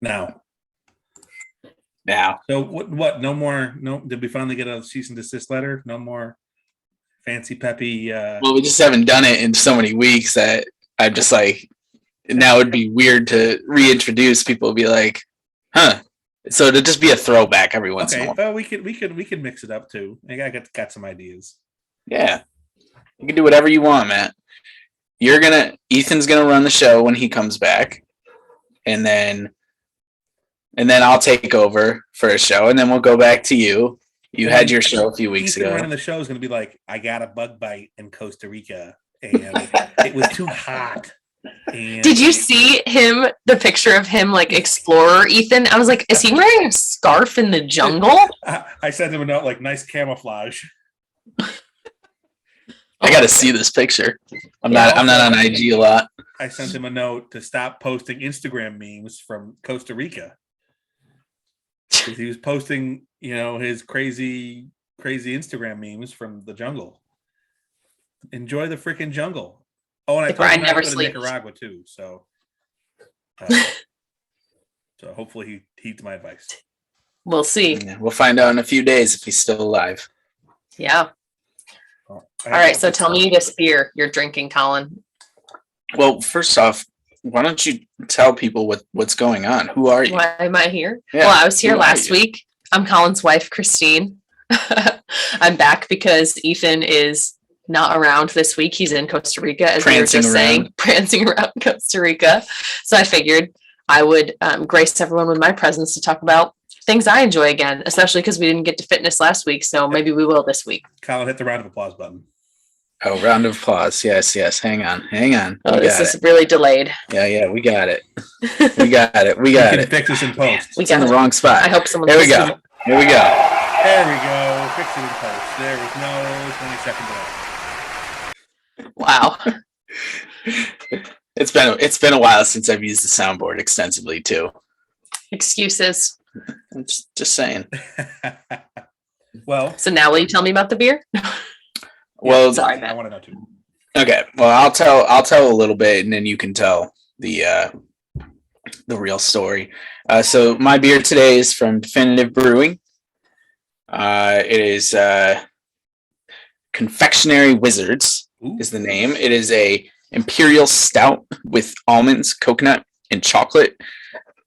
Now. Now. So what? No more. No. Did we finally get a cease and desist letter? No more fancy peppy. Well, we just haven't done it in so many weeks that I'm just like, now it'd be weird to reintroduce. People would be like, huh. So it'll just be a throwback every once in a while. Well, we could mix it up too. I got some ideas. Yeah. You can do whatever you want, Matt. Ethan's gonna run the show when he comes back. And then I'll take over for a show, and then we'll go back to you. You had your show a few weeks ago. Running the show is going to be like, I got a bug bite in Costa Rica, and it was too hot. And did you see the picture of him, like Explorer Ethan? I was like, is he wearing a scarf in the jungle? I sent him a note like, nice camouflage. I got to see this picture. I'm not on IG a lot. I sent him a note to stop posting Instagram memes from Costa Rica. He was posting, his crazy Instagram memes from the jungle. Enjoy the freaking jungle. Oh, and I told him to go to Nicaragua too. So, so hopefully he heeds my advice. We'll see. Yeah, we'll find out in a few days if he's still alive. Yeah. All right. So tell me this beer you're drinking, Colin. Well, first off, why don't you tell people what's going on? Who are you? Why am I here? Yeah. Well, I was here last week. I'm Colin's wife, Christine. I'm back because Ethan is not around this week. He's in Costa Rica, as we were just saying, prancing around Costa Rica. So I figured I would grace everyone with my presence to talk about things I enjoy again, especially because we didn't get to fitness last week. So maybe we will this week. Colin, hit the round of applause button. Oh, round of applause. Yes. Hang on. Oh, this is really delayed. Yeah, we got it. We got it. Fix this in post. It's in the wrong spot. I hope someone. Here we go. There we go. Fix it in post. There was no 20-second delay. Wow. It's been a while since I've used the soundboard extensively too. Excuses. I'm just saying. Well, so now will you tell me about the beer? Well, sorry, Matt. I want to know too. Okay. Well, I'll tell a little bit, and then you can tell the real story. So my beer today is from Definitive Brewing. It is Confectionery Wizards is the name. It is a imperial stout with almonds, coconut, and chocolate.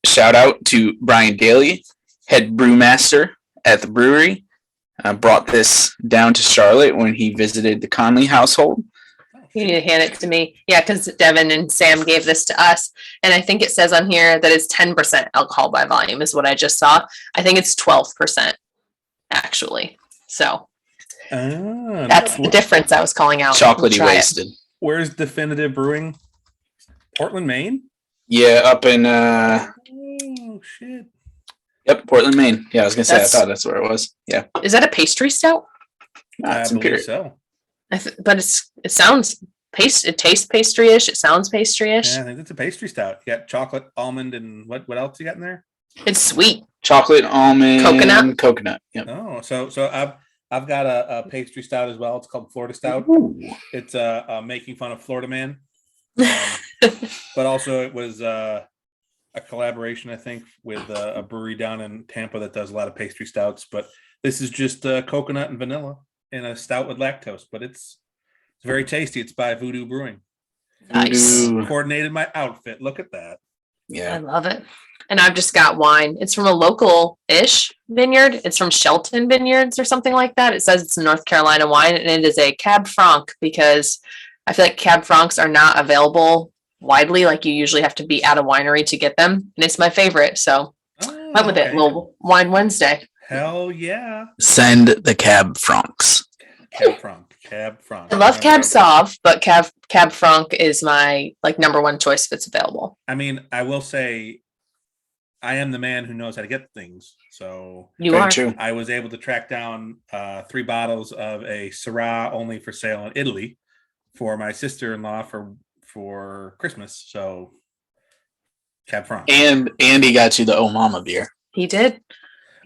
Shout out to Brian Daly, head brewmaster at the brewery. Brought this down to Charlotte when he visited the Conley household. You need to hand it to me. Yeah, because Devin and Sam gave this to us. And I think it says on here that it's 10% alcohol by volume is what I just saw. I think it's 12%, actually. So that's the difference I was calling out. Chocolatey wasted. Where's Definitive Brewing? Portland, Maine? Yeah, up in... oh, shit. Yep, Portland, Maine. Yeah, I was going to say, I thought that's where it was. Yeah. Is that a pastry stout? It's imperial. So. But it sounds it tastes pastry-ish. It sounds pastry-ish. Yeah, I think it's a pastry stout. You got chocolate, almond, and what else you got in there? It's sweet. Chocolate, almond, coconut. Yep. Oh, so I've got a pastry stout as well. It's called Florida Stout. Ooh. It's making fun of Florida Man, but also it was a collaboration, I think, with a brewery down in Tampa that does a lot of pastry stouts. But this is just coconut and vanilla in a stout with lactose. But it's very tasty. It's by Voodoo Brewing. Nice. Coordinated my outfit. Look at that. Yeah, I love it. And I've just got wine. It's from a local-ish vineyard. It's from Shelton Vineyards or something like that. It says it's a North Carolina wine, and it is a Cab Franc because I feel like Cab Francs are not available widely. Like you usually have to be at a winery to get them, and it's my favorite. So went with it. Little Wine Wednesday. Hell yeah! Send the Cab Francs. Cab Franc. I love Cab Sauv, but Cab Franc is my number one choice if it's available. I mean, I will say, I am the man who knows how to get things. So you are. True. I was able to track down 3 bottles of a Syrah only for sale in Italy for my sister-in-law for Christmas. So Cab Franc. And he got you the Oh Mama beer. He did.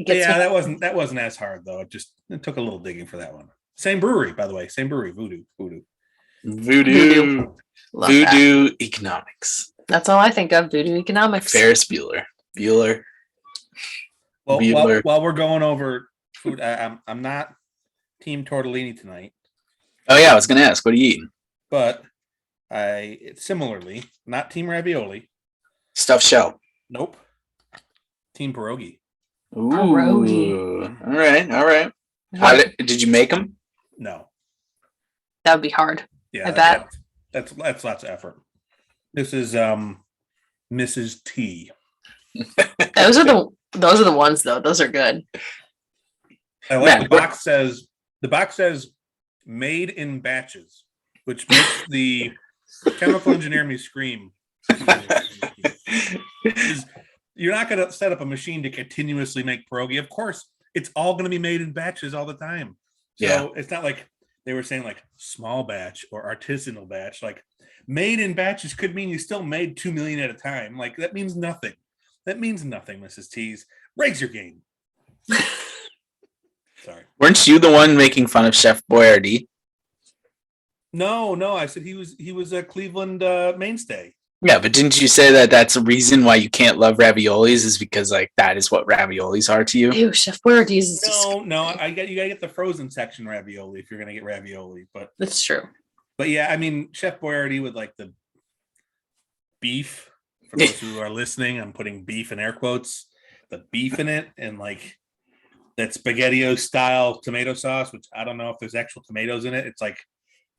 That wasn't as hard though. It took a little digging for that one. Same brewery, by the way. Same brewery, Voodoo Economics. That's all I think of. Voodoo Economics. Ferris Bueller. Bueller. Well, Bueller. while we're going over food, I'm not team tortellini tonight, Oh yeah, I was gonna ask, what are you eating? but similarly not team ravioli. Stuffed shell. Nope. Team pierogi. Ooh. Pierogi. All right. How did you make them? No. That would be hard. Yeah, I bet. That's lots of effort. This is Mrs. T. Those are the ones though. Those are good. I like the box says made in batches, which makes the chemical engineer me scream. You're not going to set up a machine to continuously make pierogi. Of course, it's all going to be made in batches all the time. So It's not like they were saying like small batch or artisanal batch. Like made in batches could mean you still made 2 million at a time. Like that means nothing. That means nothing, Mrs. T's. Raise your game. Sorry. Weren't you the one making fun of Chef Boyardee? No. I said he was a Cleveland mainstay. Yeah, but didn't you say that that's a reason why you can't love raviolis is because like that is what raviolis are to you? Ew, Chef Boyardee's is No. You gotta get the frozen section ravioli if you're gonna get ravioli. But that's true. But yeah, I mean Chef Boyardee with like the beef. For those who are listening, I'm putting beef in air quotes. The beef in it and like that SpaghettiOs style tomato sauce, which I don't know if there's actual tomatoes in it.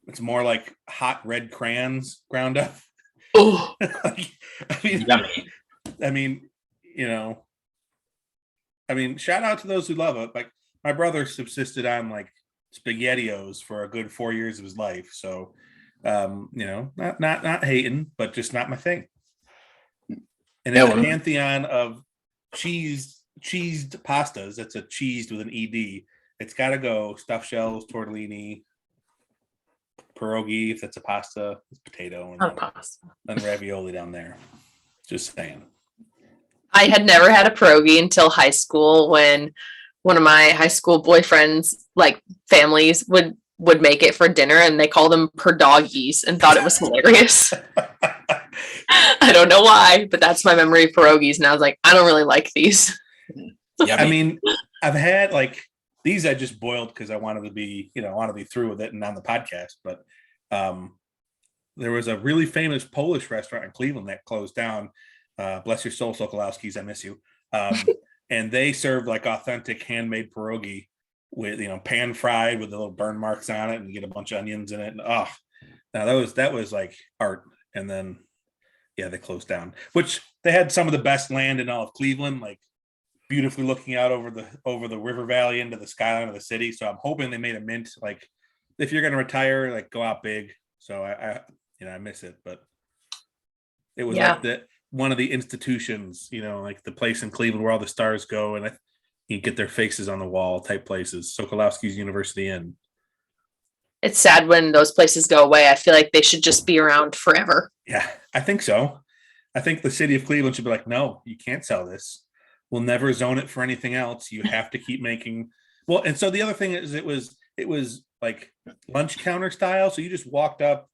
It's more like hot red crayons ground up. Oh, I mean, shout out to those who love it. Like my brother subsisted on like SpaghettiOs for a good 4 years of his life. So, not hating, but just not my thing. And in the pantheon of cheesed pastas, that's a cheesed with an ED. It's got to go stuffed shells, tortellini, pierogi, if that's a pasta, it's potato, and ravioli down there. Just saying. I had never had a pierogi until high school when one of my high school boyfriends, like families, would make it for dinner and they called them pierogies and thought it was hilarious. I don't know why, but that's my memory of pierogies. And I was like, I don't really like these. Yeah, I mean, I've had like these I just boiled because I wanted to be, through with it and on the podcast. But there was a really famous Polish restaurant in Cleveland that closed down. Bless your soul, Sokolowski's, I miss you. And they served like authentic handmade pierogi with, pan fried with the little burn marks on it, and you get a bunch of onions in it. And now that was like art. And then they closed down, which they had some of the best land in all of Cleveland, like beautifully looking out over the river valley into the skyline of the city. So I'm hoping they made a mint. Like if you're going to retire, like go out big. So I miss it, but it was like one of the institutions, like the place in Cleveland where all the stars go and you get their faces on the wall type places. Sokolowski's University Inn. It's sad when those places go away. I feel like they should just be around forever. Yeah, I think so. I think the city of Cleveland should be like, no, you can't sell this. We'll never zone it for anything else. You have to keep making. Well, and so the other thing is it was like lunch counter style. So you just walked up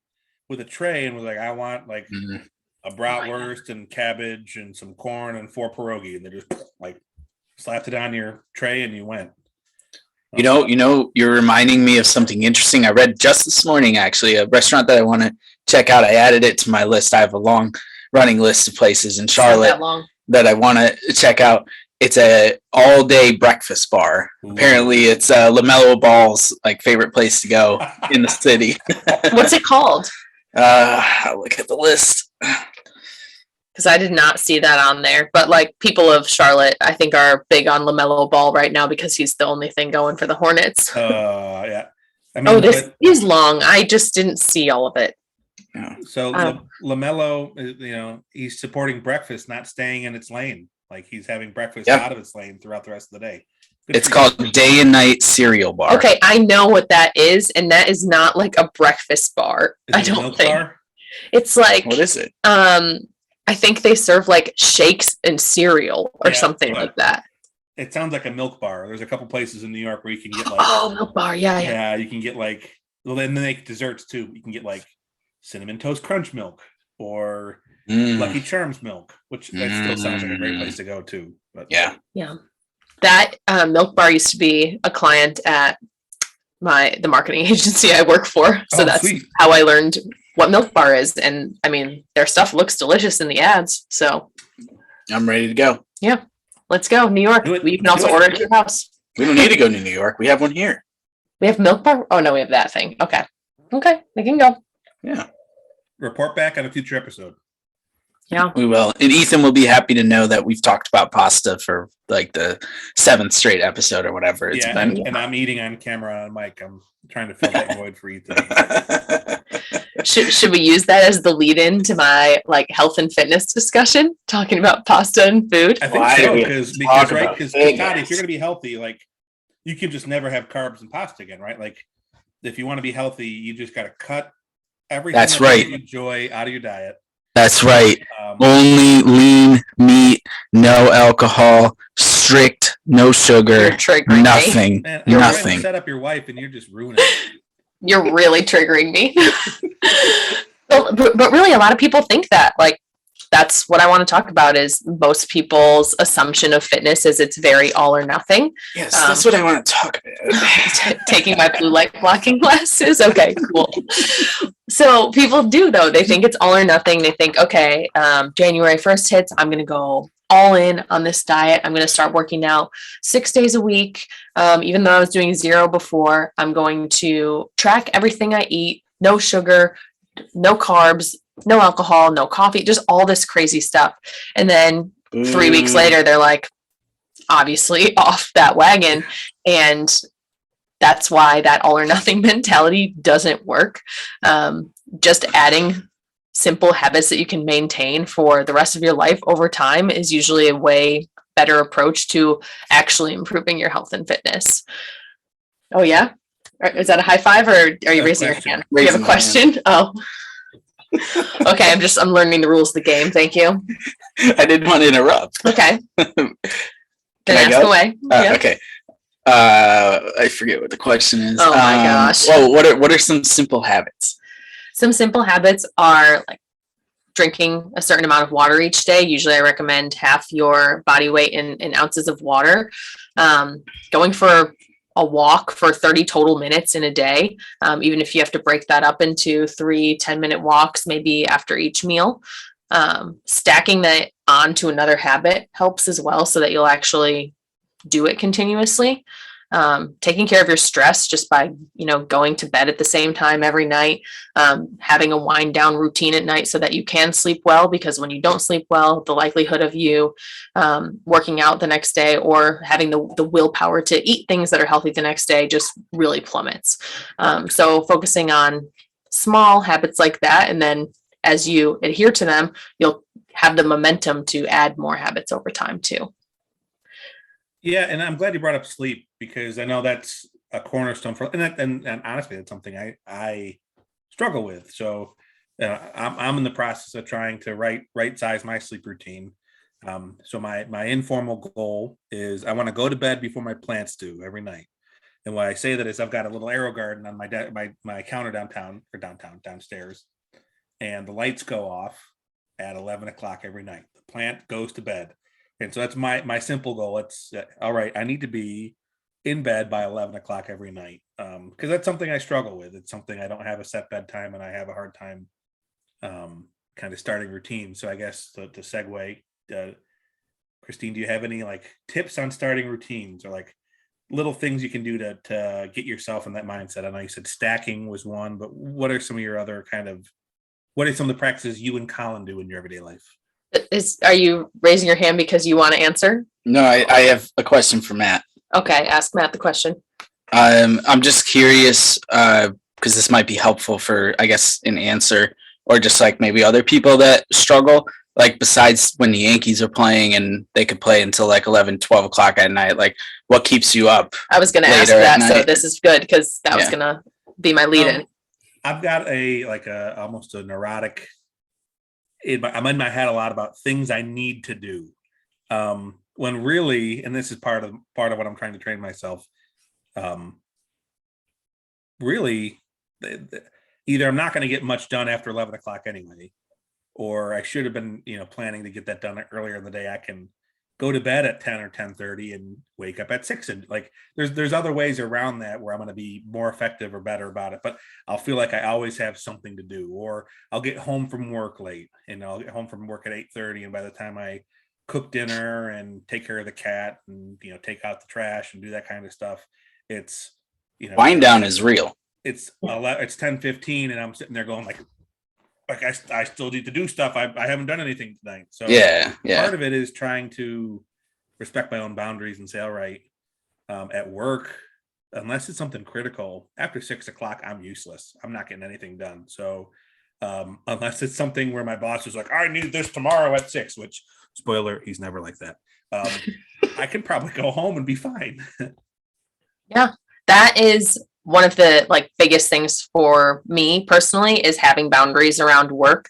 with a tray and was like, I want like a bratwurst and cabbage and some corn and 4 pierogi. And they just like slapped it on your tray and you went. You're reminding me of something interesting. I read just this morning, actually, a restaurant that I want to check out. I added it to my list. I have a long running list of places in Charlotte that I want to check out. It's a all-day breakfast bar. Ooh. Apparently, it's LaMelo Ball's like favorite place to go in the city. What's it called? I'll look at the list. Because I did not see that on there. But like people of Charlotte, I think are big on LaMelo Ball right now because he's the only thing going for the Hornets. Yeah. I mean, this is long. I just didn't see all of it. Yeah. So LaMelo, he's supporting breakfast, not staying in its lane. Like he's having breakfast out of its lane throughout the rest of the day. It's called Day and Night Cereal Bar. Okay, I know what that is, and that is not like a breakfast bar. I don't think. Bar? It's like what is it? I think they serve like shakes and cereal or something like that. It sounds like a milk bar. There's a couple places in New York where you can get like milk bar, yeah. You can get like then they make desserts too. You can get like cinnamon toast crunch milk or Lucky Charms milk, which that still sounds like a great place to go too. But Yeah. That milk bar used to be a client at the marketing agency I work for. So that's sweet. how I learned what milk bar is. And I mean, their stuff looks delicious in the ads. So I'm ready to go. Yeah, let's go. New York. We can also order it to your house. We don't need to go to New York. We have one here. We have milk bar. Oh no, we have that thing. Okay, we can go. Yeah. Report back on a future episode. Yeah, we will. And Ethan will be happy to know that we've talked about pasta for like the 7th straight episode or whatever it's been. And I'm eating on camera on mic. I'm trying to fill that void for Ethan. Should we use that as the lead in to my like health and fitness discussion, talking about pasta and food? I think so, because right, because Toddy, if you're gonna be healthy, like you can just never have carbs and pasta again, right? Like if you want to be healthy, you just got to cut everything that's right. You enjoy out of your diet. That's right. Only lean meat, no alcohol, strict, no sugar, nothing. Man, you're nothing. Set up your wife and you're just ruining it. You're really triggering me. but really, a lot of people think that. Like, that's what I want to talk about is most people's assumption of fitness is it's very all or nothing. Yes, that's what I want to talk about. Taking my blue light blocking glasses. Okay, cool. So people do, though. They think it's all or nothing. They think, okay, January 1st hits, I'm going to go all in on this diet. I'm going to start working out 6 days a week. Even though I was doing 0 before, I'm going to track everything I eat, no sugar, no carbs, no alcohol, no coffee, just all this crazy stuff. And then 3 weeks later, they're like, obviously off that wagon. And that's why that all or nothing mentality doesn't work. Just adding simple habits that you can maintain for the rest of your life over time is usually a way better approach to actually improving your health and fitness. Oh yeah? Is that a high five or are you raising your hand? You have a question? Oh. Okay, I'm learning the rules of the game. Thank you. I didn't want to interrupt. Okay. Then ask away. Yeah. Okay. I forget what the question is. Oh my gosh. Well, what are some simple habits? Some simple habits are like drinking a certain amount of water each day. Usually I recommend half your body weight in ounces of water. Going for a walk for 30 total minutes in a day, even if you have to break that up into 3 10-minute walks, maybe after each meal. Stacking that onto another habit helps as well so that you'll actually do it continuously. Taking care of your stress just by, going to bed at the same time every night, having a wind down routine at night so that you can sleep well, because when you don't sleep well, the likelihood of you working out the next day or having the willpower to eat things that are healthy the next day just really plummets. So focusing on small habits like that, and then as you adhere to them, you'll have the momentum to add more habits over time too. Yeah, and I'm glad you brought up sleep, because I know that's a cornerstone for, and honestly, that's something I struggle with. So I'm in the process of trying to right size my sleep routine. So my informal goal is I want to go to bed before my plants do every night. And why I say that is I've got a little aero garden on my counter downstairs, and the lights go off at 11 o'clock every night. The plant goes to bed. And so that's my simple goal. It's all right. I need to be in bed by 11 o'clock every night. Because that's something I struggle with. It's something I don't have a set bedtime, and I have a hard time kind of starting routine. So I guess to segue, Christine, do you have any like tips on starting routines, or like little things you can do to get yourself in that mindset? I know you said stacking was one, but what are some of your other what are some of the practices you and Colin do in your everyday life? Are you raising your hand because you want to answer? No, I have a question for Matt. Okay, ask Matt the question. I'm just curious, because this might be helpful for, I guess, an answer, or just like maybe other people that struggle, like besides when the Yankees are playing and they could play until like 11, 12 o'clock at night, like what keeps you up? I was going to ask that, so this is good, because that was going to be my lead in. I've got almost a neurotic, I'm in my head a lot about things I need to do. When really, and this is part of what I'm trying to train myself. Really, either I'm not going to get much done after 11 o'clock anyway, or I should have been, planning to get that done earlier in the day. I can go to bed at 10 or 10:30 and wake up at 6. And like, there's other ways around that where I'm going to be more effective or better about it. But I'll feel like I always have something to do, or I'll get home from work late, and I'll get home from work at 8:30. And by the time I cook dinner and take care of the cat and, take out the trash and do that kind of stuff, it's, wind down is real. It's 10:15 and I'm sitting there going like I still need to do stuff. I haven't done anything tonight. So yeah. Part of it is trying to respect my own boundaries and say, all right, at work, unless it's something critical, after 6 o'clock, I'm useless. I'm not getting anything done. So unless it's something where my boss is like, I need this tomorrow at 6, which, spoiler, he's never like that. I can probably go home and be fine. Yeah, that is one of the biggest things for me personally, is having boundaries around work.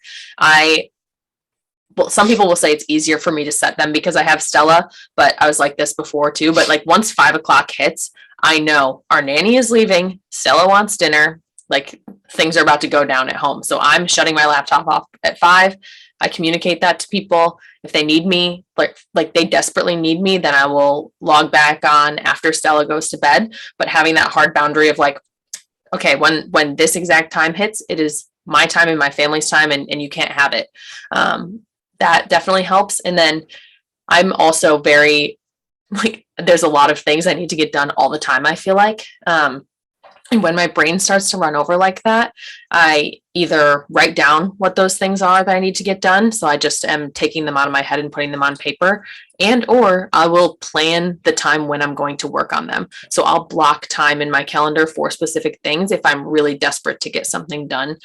Some people will say it's easier for me to set them because I have Stella, but I was like this before too. But once 5 o'clock hits, I know our nanny is leaving. Stella wants dinner. Things are about to go down at home. So I'm shutting my laptop off at 5. I communicate that to people. If they need me, like they desperately need me, then I will log back on after Stella goes to bed. But having that hard boundary of okay, when this exact time hits, it is my time and my family's time, and you can't have it. That definitely helps. And then I'm also very there's a lot of things I need to get done all the time, I feel like. And when my brain starts to run over like that, I either write down what those things are that I need to get done. So I just am taking them out of my head and putting them on paper, or I will plan the time when I'm going to work on them. So I'll block time in my calendar for specific things if I'm really desperate to get something done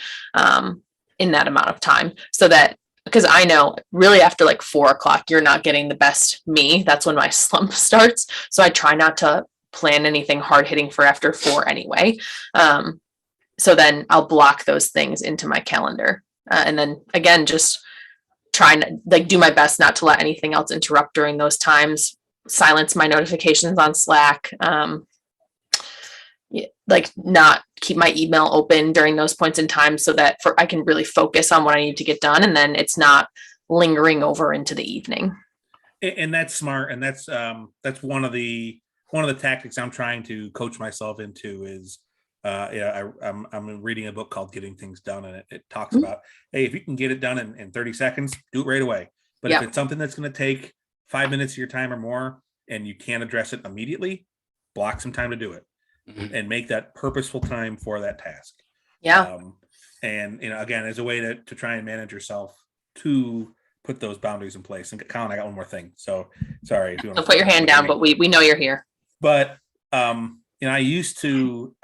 in that amount of time. So that, because I know really after 4 o'clock, you're not getting the best me. That's when my slump starts. So I try not to plan anything hard hitting for after 4 anyway. So then I'll block those things into my calendar. And then again, just try and do my best not to let anything else interrupt during those times. Silence my notifications on Slack. Not keep my email open during those points in time so that I can really focus on what I need to get done. And then it's not lingering over into the evening. And that's smart. And that's one of the tactics I'm trying to coach myself into is, I'm reading a book called Getting Things Done, and it talks about, hey, if you can get it done in 30 seconds, do it right away. But if it's something that's going to take 5 minutes of your time or more, and you can't address it immediately, block some time to do it, and make that purposeful time for that task. Yeah. And again, as a way to try and manage yourself to put those boundaries in place. And Colin, I got one more thing. So sorry. So put your hand down, but we know you're here. But I used to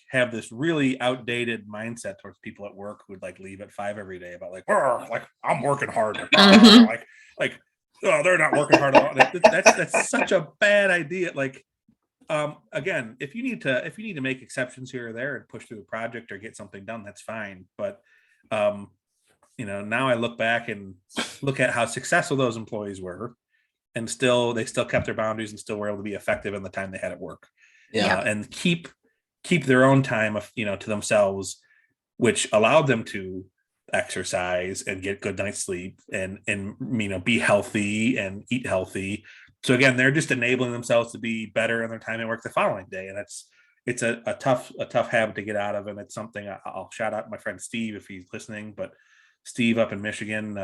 have this really outdated mindset towards people at work who would leave at 5 every day about I'm working hard. Oh, they're not working hard. That's such a bad idea. Again, if you need to make exceptions here or there and push through the project or get something done, that's fine. But now I look back and look at how successful those employees were, and they still kept their boundaries and still were able to be effective in the time they had at work. And keep their own time to themselves, which allowed them to exercise and get good night's sleep and be healthy and eat healthy. So again, they're just enabling themselves to be better in their time at work the following day. And it's a tough habit to get out of. And it's something I'll shout out my friend Steve if he's listening. But Steve up in Michigan,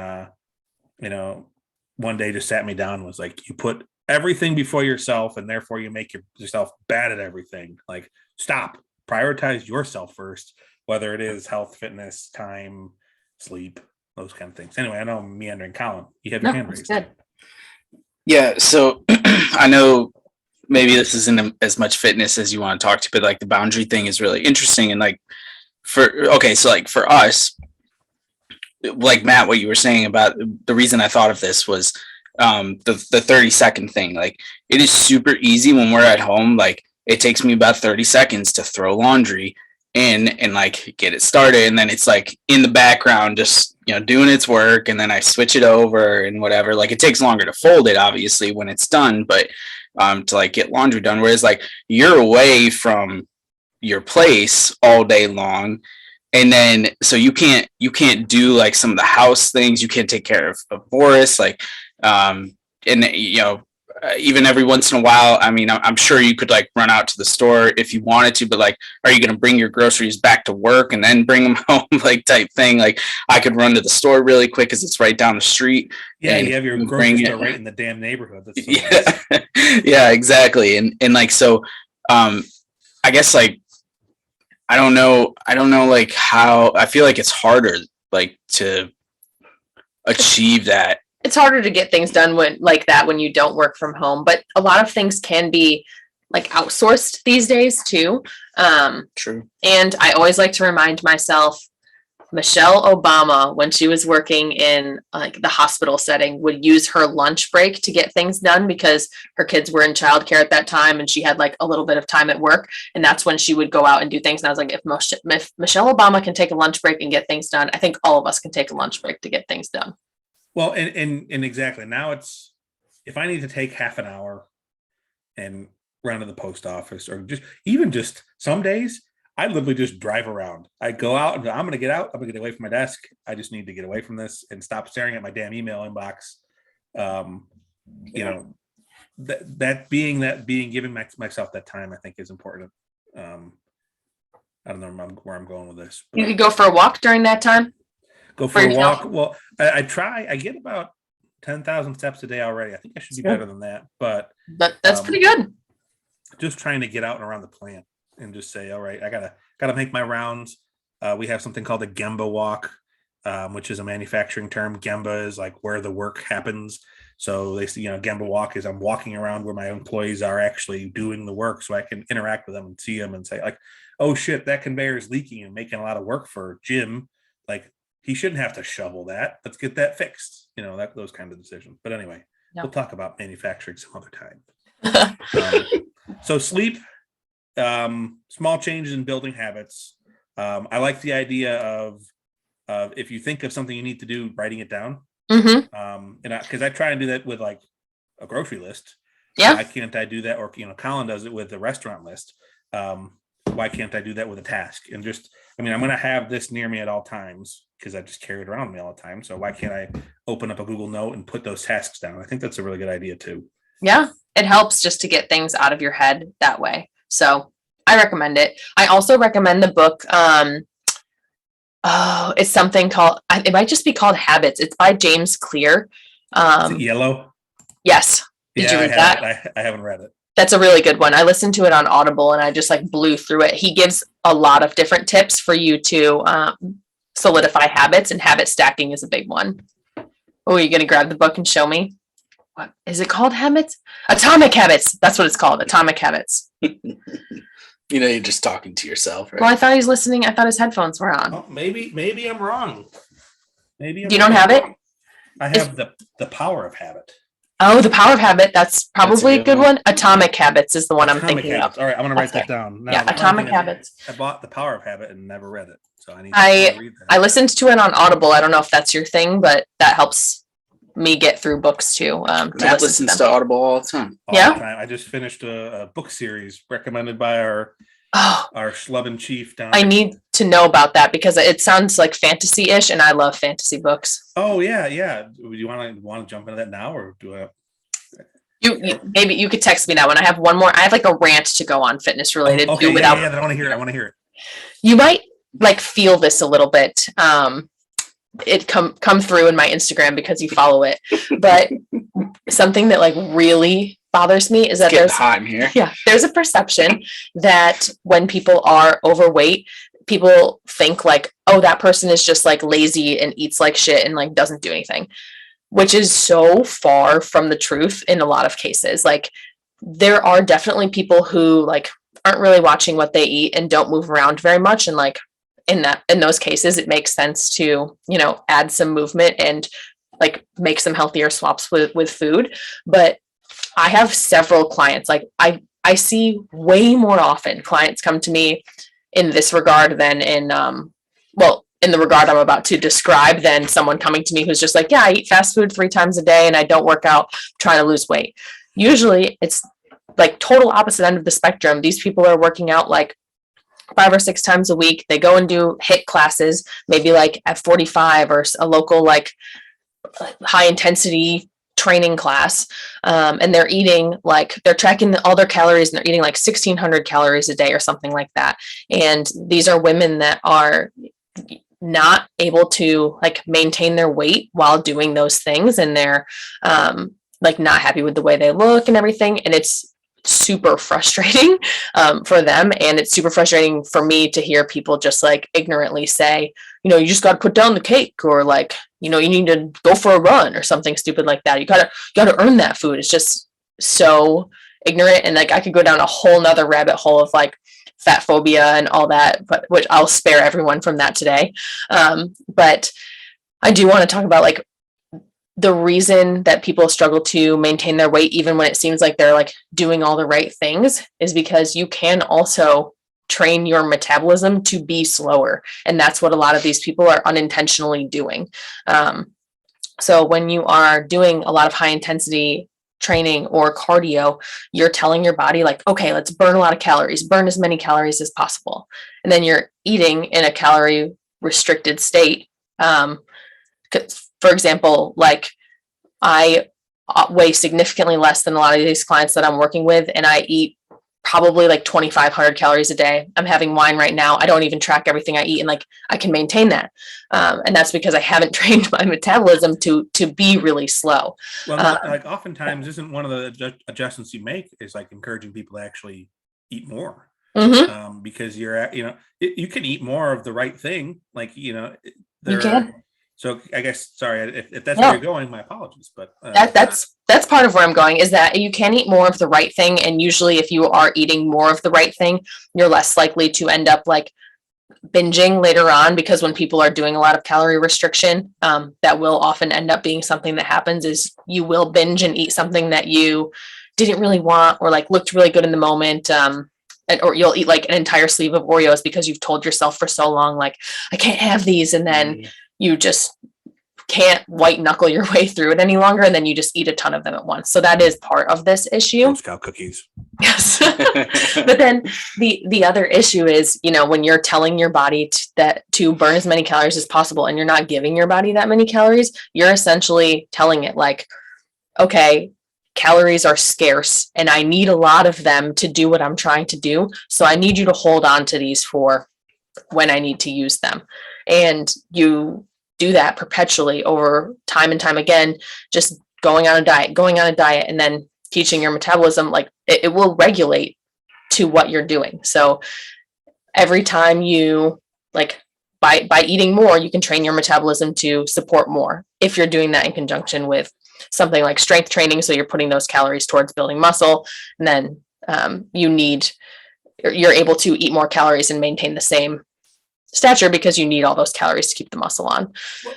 one day just sat me down and was like, you put everything before yourself, and therefore you make yourself bad at everything. Stop, prioritize yourself first, whether it is health, fitness, time, sleep, those kind of things. Anyway, I know I'm meandering. Colin, you have your hand raised. Good. Yeah, so I know maybe this isn't as much fitness as you want to talk to, but the boundary thing is really interesting. And for us, Matt, what you were saying about the reason I thought of this was the 30-second thing. It is super easy when we're at home. It takes me about 30 seconds to throw laundry in and get it started, and then it's in the background just doing its work, and then I switch it over and whatever. It takes longer to fold it obviously when it's done, but to get laundry done, whereas you're away from your place all day long, And then, so you can't do like some of the house things. You can't take care of Boris, like, and even every once in a while, I mean, I'm sure you could like run out to the store if you wanted to, but like, are you going to bring your groceries back to work and then bring them home, like type thing? Like, I could run to the store really quick because it's right down the street. Yeah, you have your grocery store right in the damn neighborhood. That's so nice. Yeah, exactly. And like, so, I guess like, I don't know, like how, I feel like it's harder, like, to achieve that. It's harder to get things done when you don't work from home, but a lot of things can be like outsourced these days too. True. And I always like to remind myself, Michelle Obama, when she was working in like the hospital setting, would use her lunch break to get things done because her kids were in childcare at that time and she had like a little bit of time at work. And that's when she would go out and do things. And I was like, if Michelle Obama can take a lunch break and get things done, I think all of us can take a lunch break to get things done. Well, and exactly. Now it's, if I need to take half an hour and run to the post office, or just some days, I literally just drive around. I go out and I'm going to get out. I'm going to get away from my desk. I just need to get away from this and stop staring at my damn email inbox. Giving myself that time, I think, is important. I don't know where I'm going with this. You could go for a walk during that time. Go for a walk. Well, I try. I get about 10,000 steps a day already. I think I should be better than that, but that's pretty good. Just trying to get out and around the plant and just say, all right, I gotta make my rounds. We have something called a Gemba walk, which is a manufacturing term. Gemba is like where the work happens. So they see, Gemba walk is I'm walking around where my employees are actually doing the work, so I can interact with them and see them and say like, oh shit, that conveyor is leaking and making a lot of work for Jim. Like, he shouldn't have to shovel that. Let's get that fixed. Those kind of decisions. But anyway, We'll talk about manufacturing some other time. So sleep, small changes in building habits. I like the idea of if you think of something you need to do, writing it down. Mm-hmm. Because I try and do that with like a grocery list. Yeah. Why can't I do that? Or Colin does it with the restaurant list. Why can't I do that with a task? And I'm going to have this near me at all times because I just carry it around with me all the time. So why can't I open up a Google Note and put those tasks down? I think that's a really good idea too. Yeah, it helps just to get things out of your head that way. So I recommend it. I also recommend the book. It's something called, it might just be called Habits. It's by James Clear. Is it yellow? Yes. Did you read that? I haven't read it. That's a really good one. I listened to it on Audible and I just like blew through it. He gives a lot of different tips for you to solidify habits, and habit stacking is a big one. Oh, are you going to grab the book and show me? What is it called? Habits? Atomic Habits. That's what it's called. Atomic Habits. You're just talking to yourself, right? Well, I thought he was listening. I thought his headphones were on. Oh, maybe I'm wrong. You don't have it? I have the Power of Habit. Oh, the Power of Habit. That's probably a good one. Atomic Habits is the one I'm thinking of. All right, I'm going to write that down. Yeah, Atomic Habits. I bought the Power of Habit and never read it, so I need to read that. I listened to it on Audible. I don't know if that's your thing, but that helps me get through books too. Matt listens to Audible all the time. All the time. I just finished a book series recommended by our schlub in chief down. I need to know about that because it sounds like fantasy-ish, and I love fantasy books. Oh yeah. Do you want to jump into that now, or do I? You maybe you could text me that one. I have one more. I have like a rant to go on fitness related. Okay, yeah, I want to hear it. You might like feel this a little bit. It come through in my Instagram because you follow it. But something that like really bothers me is that there's hot in here. Yeah, there's a perception that when people are overweight, people think like, oh, that person is just like lazy and eats like shit and like doesn't do anything, which is so far from the truth in a lot of cases. Like, there are definitely people who like aren't really watching what they eat and don't move around very much, and like in those cases it makes sense to add some movement and like make some healthier swaps with food. But I have several clients, like I see way more often clients come to me in this regard than in the regard I'm about to describe, than someone coming to me who's just like, yeah, I eat fast food 3 times a day and I don't work out, I'm trying to lose weight. Usually it's like total opposite end of the spectrum. These people are working out like 5 or 6 times a week. They go and do HIIT classes, maybe like at 45 or a local like high intensity training class. And they're eating like they're tracking all their calories and they're eating like 1,600 calories a day or something like that. And these are women that are not able to like maintain their weight while doing those things. And they're like not happy with the way they look and everything. And it's super frustrating for them. And it's super frustrating for me to hear people just like ignorantly say, you just got to put down the cake, or like, you need to go for a run or something stupid like that. You gotta earn that food. It's just so ignorant. And like, I could go down a whole nother rabbit hole of like fat phobia and all that, but which I'll spare everyone from that today. But I do want to talk about like the reason that people struggle to maintain their weight, even when it seems like they're like doing all the right things, is because you can also train your metabolism to be slower. And that's what a lot of these people are unintentionally doing. So when you are doing a lot of high intensity training or cardio, you're telling your body like, okay, let's burn a lot of calories, burn as many calories as possible. And then you're eating in a calorie restricted state. For example, like I weigh significantly less than a lot of these clients that I'm working with, and I eat probably like 2,500 calories a day. I'm having wine right now. I don't even track everything I eat, and like I can maintain that. And that's because I haven't trained my metabolism to be really slow. Well, like oftentimes isn't one of the adjustments you make is like encouraging people to actually eat more. Mm-hmm. Because you can eat more of the right thing. Like, You can. So I guess, sorry, if that's where you're going, my apologies, but that's part of where I'm going, is that you can eat more of the right thing. And usually if you are eating more of the right thing, you're less likely to end up like binging later on, because when people are doing a lot of calorie restriction, that will often end up being something that happens, is you will binge and eat something that you didn't really want or like looked really good in the moment. Or you'll eat like an entire sleeve of Oreos because you've told yourself for so long, like, I can't have these. And then you just can't white knuckle your way through it any longer. And then you just eat a ton of them at once. So that is part of this issue. Girl Scout cookies. Yes. But then the other issue is, when you're telling your body to burn as many calories as possible, and you're not giving your body that many calories, you're essentially telling it like, okay, calories are scarce and I need a lot of them to do what I'm trying to do. So I need you to hold on to these for when I need to use them. And you do that perpetually over time and time again, just going on a diet, and then teaching your metabolism, like it will regulate to what you're doing. So every time you like by eating more, you can train your metabolism to support more if you're doing that in conjunction with something like strength training. So you're putting those calories towards building muscle, and then you're able to eat more calories and maintain the same stature because you need all those calories to keep the muscle on.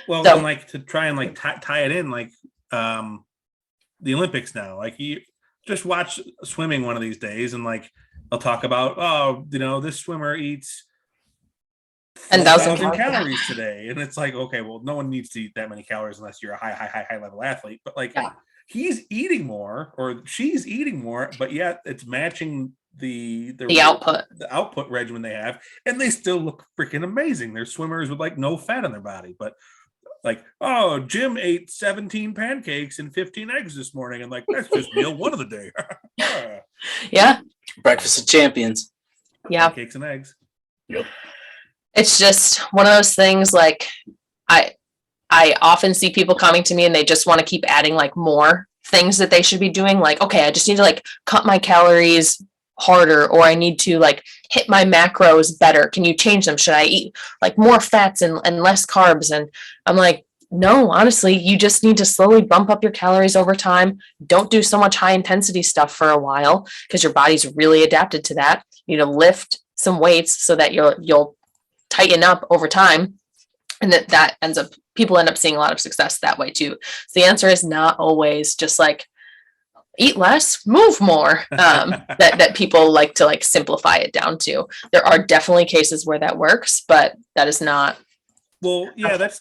Well, so, and like to try and like tie it in, like the Olympics now, like you just watch swimming one of these days, and like they'll talk about, this swimmer eats 1,000 calories today, and it's like, okay, well, no one needs to eat that many calories unless you're a high level athlete. But like, he's eating more or she's eating more, but yet it's matching the output regimen they have, and they still look freaking amazing. They're swimmers with like no fat on their body, but like, oh, Jim ate 17 pancakes and 15 eggs this morning, and like, that's just meal one of the day. Yeah, breakfast of champions. Yeah, pancakes and eggs. Yep. It's just one of those things. Like I often see people coming to me and they just want to keep adding like more things that they should be doing. Like, okay, I just need to like cut my calories harder, or I need to like hit my macros better. Can you change them? Should I eat like more fats and less carbs? And I'm like, no, honestly, you just need to slowly bump up your calories over time. Don't do so much high intensity stuff for a while because your body's really adapted to that. You need to lift some weights so that you'll tighten up over time. And that people end up seeing a lot of success that way too. So the answer is not always just like eat less, move more. That people like to like simplify it down to. There are definitely cases where that works, but that is not. Well, yeah, that's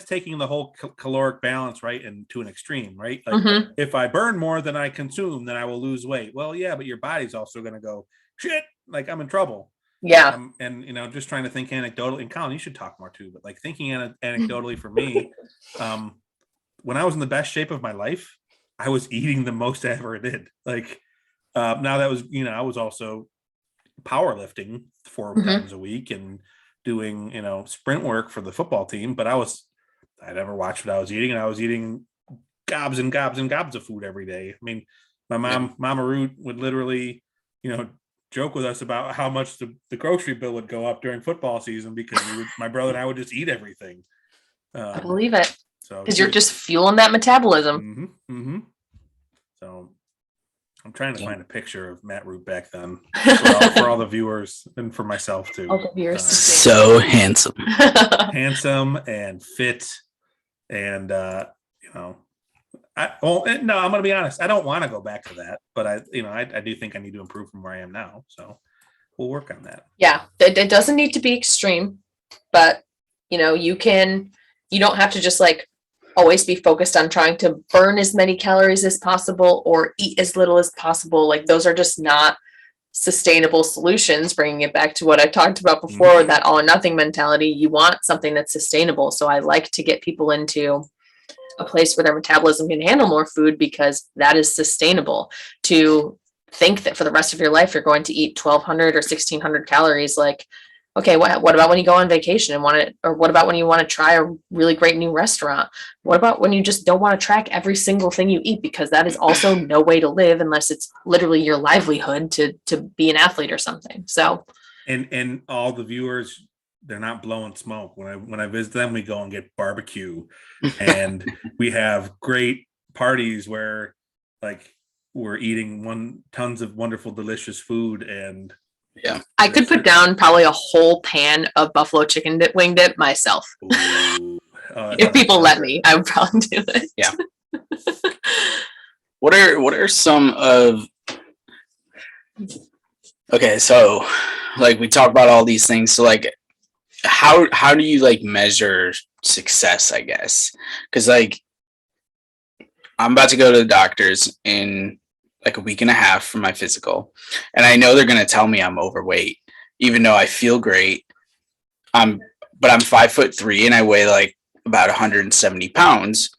taking the whole caloric balance right into an extreme, right? Like if I burn more than I consume, then I will lose weight. Well, yeah, but your body's also going to go, shit, like I'm in trouble. Yeah. And just trying to think anecdotally, and Colin, you should talk more too, but like thinking anecdotally for me, when I was in the best shape of my life, I was eating the most I ever did. Like now that was, I was also powerlifting 4 times a week and doing, sprint work for the football team, but I never watched what I was eating, and I was eating gobs and gobs and gobs of food every day. I mean, my Mama Root would literally, joke with us about how much the grocery bill would go up during football season because my brother and I would just eat everything. I believe it. So because you're just fueling that metabolism. So I'm trying to find a picture of Matt Root back then for all the viewers and for myself too. All the viewers to see. So handsome. Handsome and fit, and I'm gonna be honest, I don't want to go back to that, but I do think I need to improve from where I am now, so we'll work on that. Yeah, it doesn't need to be extreme, but you don't have to just like always be focused on trying to burn as many calories as possible or eat as little as possible. Like those are just not sustainable solutions. Bringing it back to what I talked about before, that all or nothing mentality. You want something that's sustainable. So I like to get people into a place where their metabolism can handle more food, because that is sustainable. To think that for the rest of your life you're going to eat 1,200 or 1,600 calories, like, okay, what about when you go on vacation and what about when you want to try a really great new restaurant? What about when you just don't want to track every single thing you eat? Because that is also no way to live unless it's literally your livelihood to be an athlete or something. So, and all the viewers, they're not blowing smoke. When I visit them, we go and get barbecue, and we have great parties where like we're eating tons of wonderful, delicious food. And yeah, I could put down probably a whole pan of buffalo chicken wing dip myself. If people let me, I would probably do it. Yeah. What are some of? Okay, so like we talk about all these things. So like, how do you like measure success? I guess because like I'm about to go to the doctors in like a week and a half for my physical, and I know they're gonna tell me I'm overweight, even though I feel great. But I'm 5'3" and I weigh like about 170 pounds.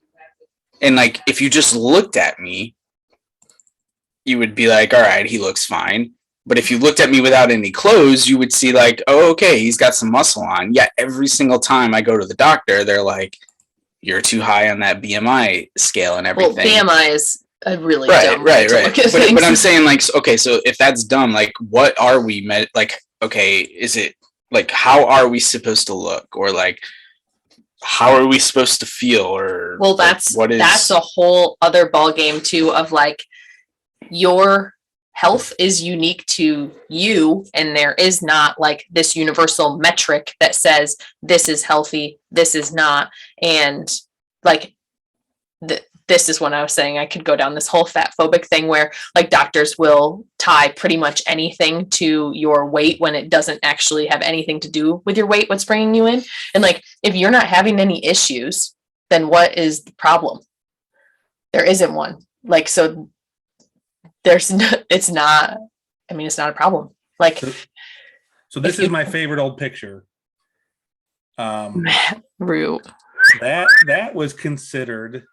And like, if you just looked at me, you would be like, all right, he looks fine. But if you looked at me without any clothes, you would see like, oh, okay, he's got some muscle on. Yet every single time I go to the doctor, they're like, you're too high on that BMI scale and everything. Well, BMI is a really right. But I'm saying like, okay, so if that's dumb, like, what are we like? Okay, is it like, how are we supposed to look, or like, how are we supposed to feel, or well, that's a whole other ball game too. Of like, your health is unique to you, and there is not like this universal metric that says this is healthy, this is not. And like this is when I was saying I could go down this whole fat phobic thing where like doctors will tie pretty much anything to your weight when it doesn't actually have anything to do with your weight, what's bringing you in. And like, if you're not having any issues, then what is the problem? There isn't one. Like, so it's not a problem. Like, so this is my favorite old picture. Root. That was considered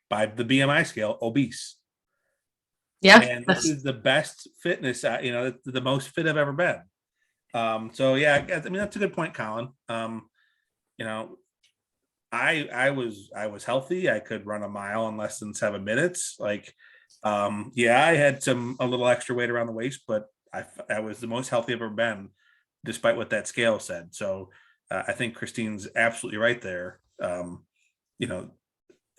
by the BMI scale obese. Yeah. And this is the best fitness, the most fit I've ever been. So yeah, I mean, that's a good point, Colin. I was healthy. I could run a mile in less than 7 minutes. Like, I had a little extra weight around the waist, but I was the most healthy I've ever been, despite what that scale said. So I think Christine's absolutely right there.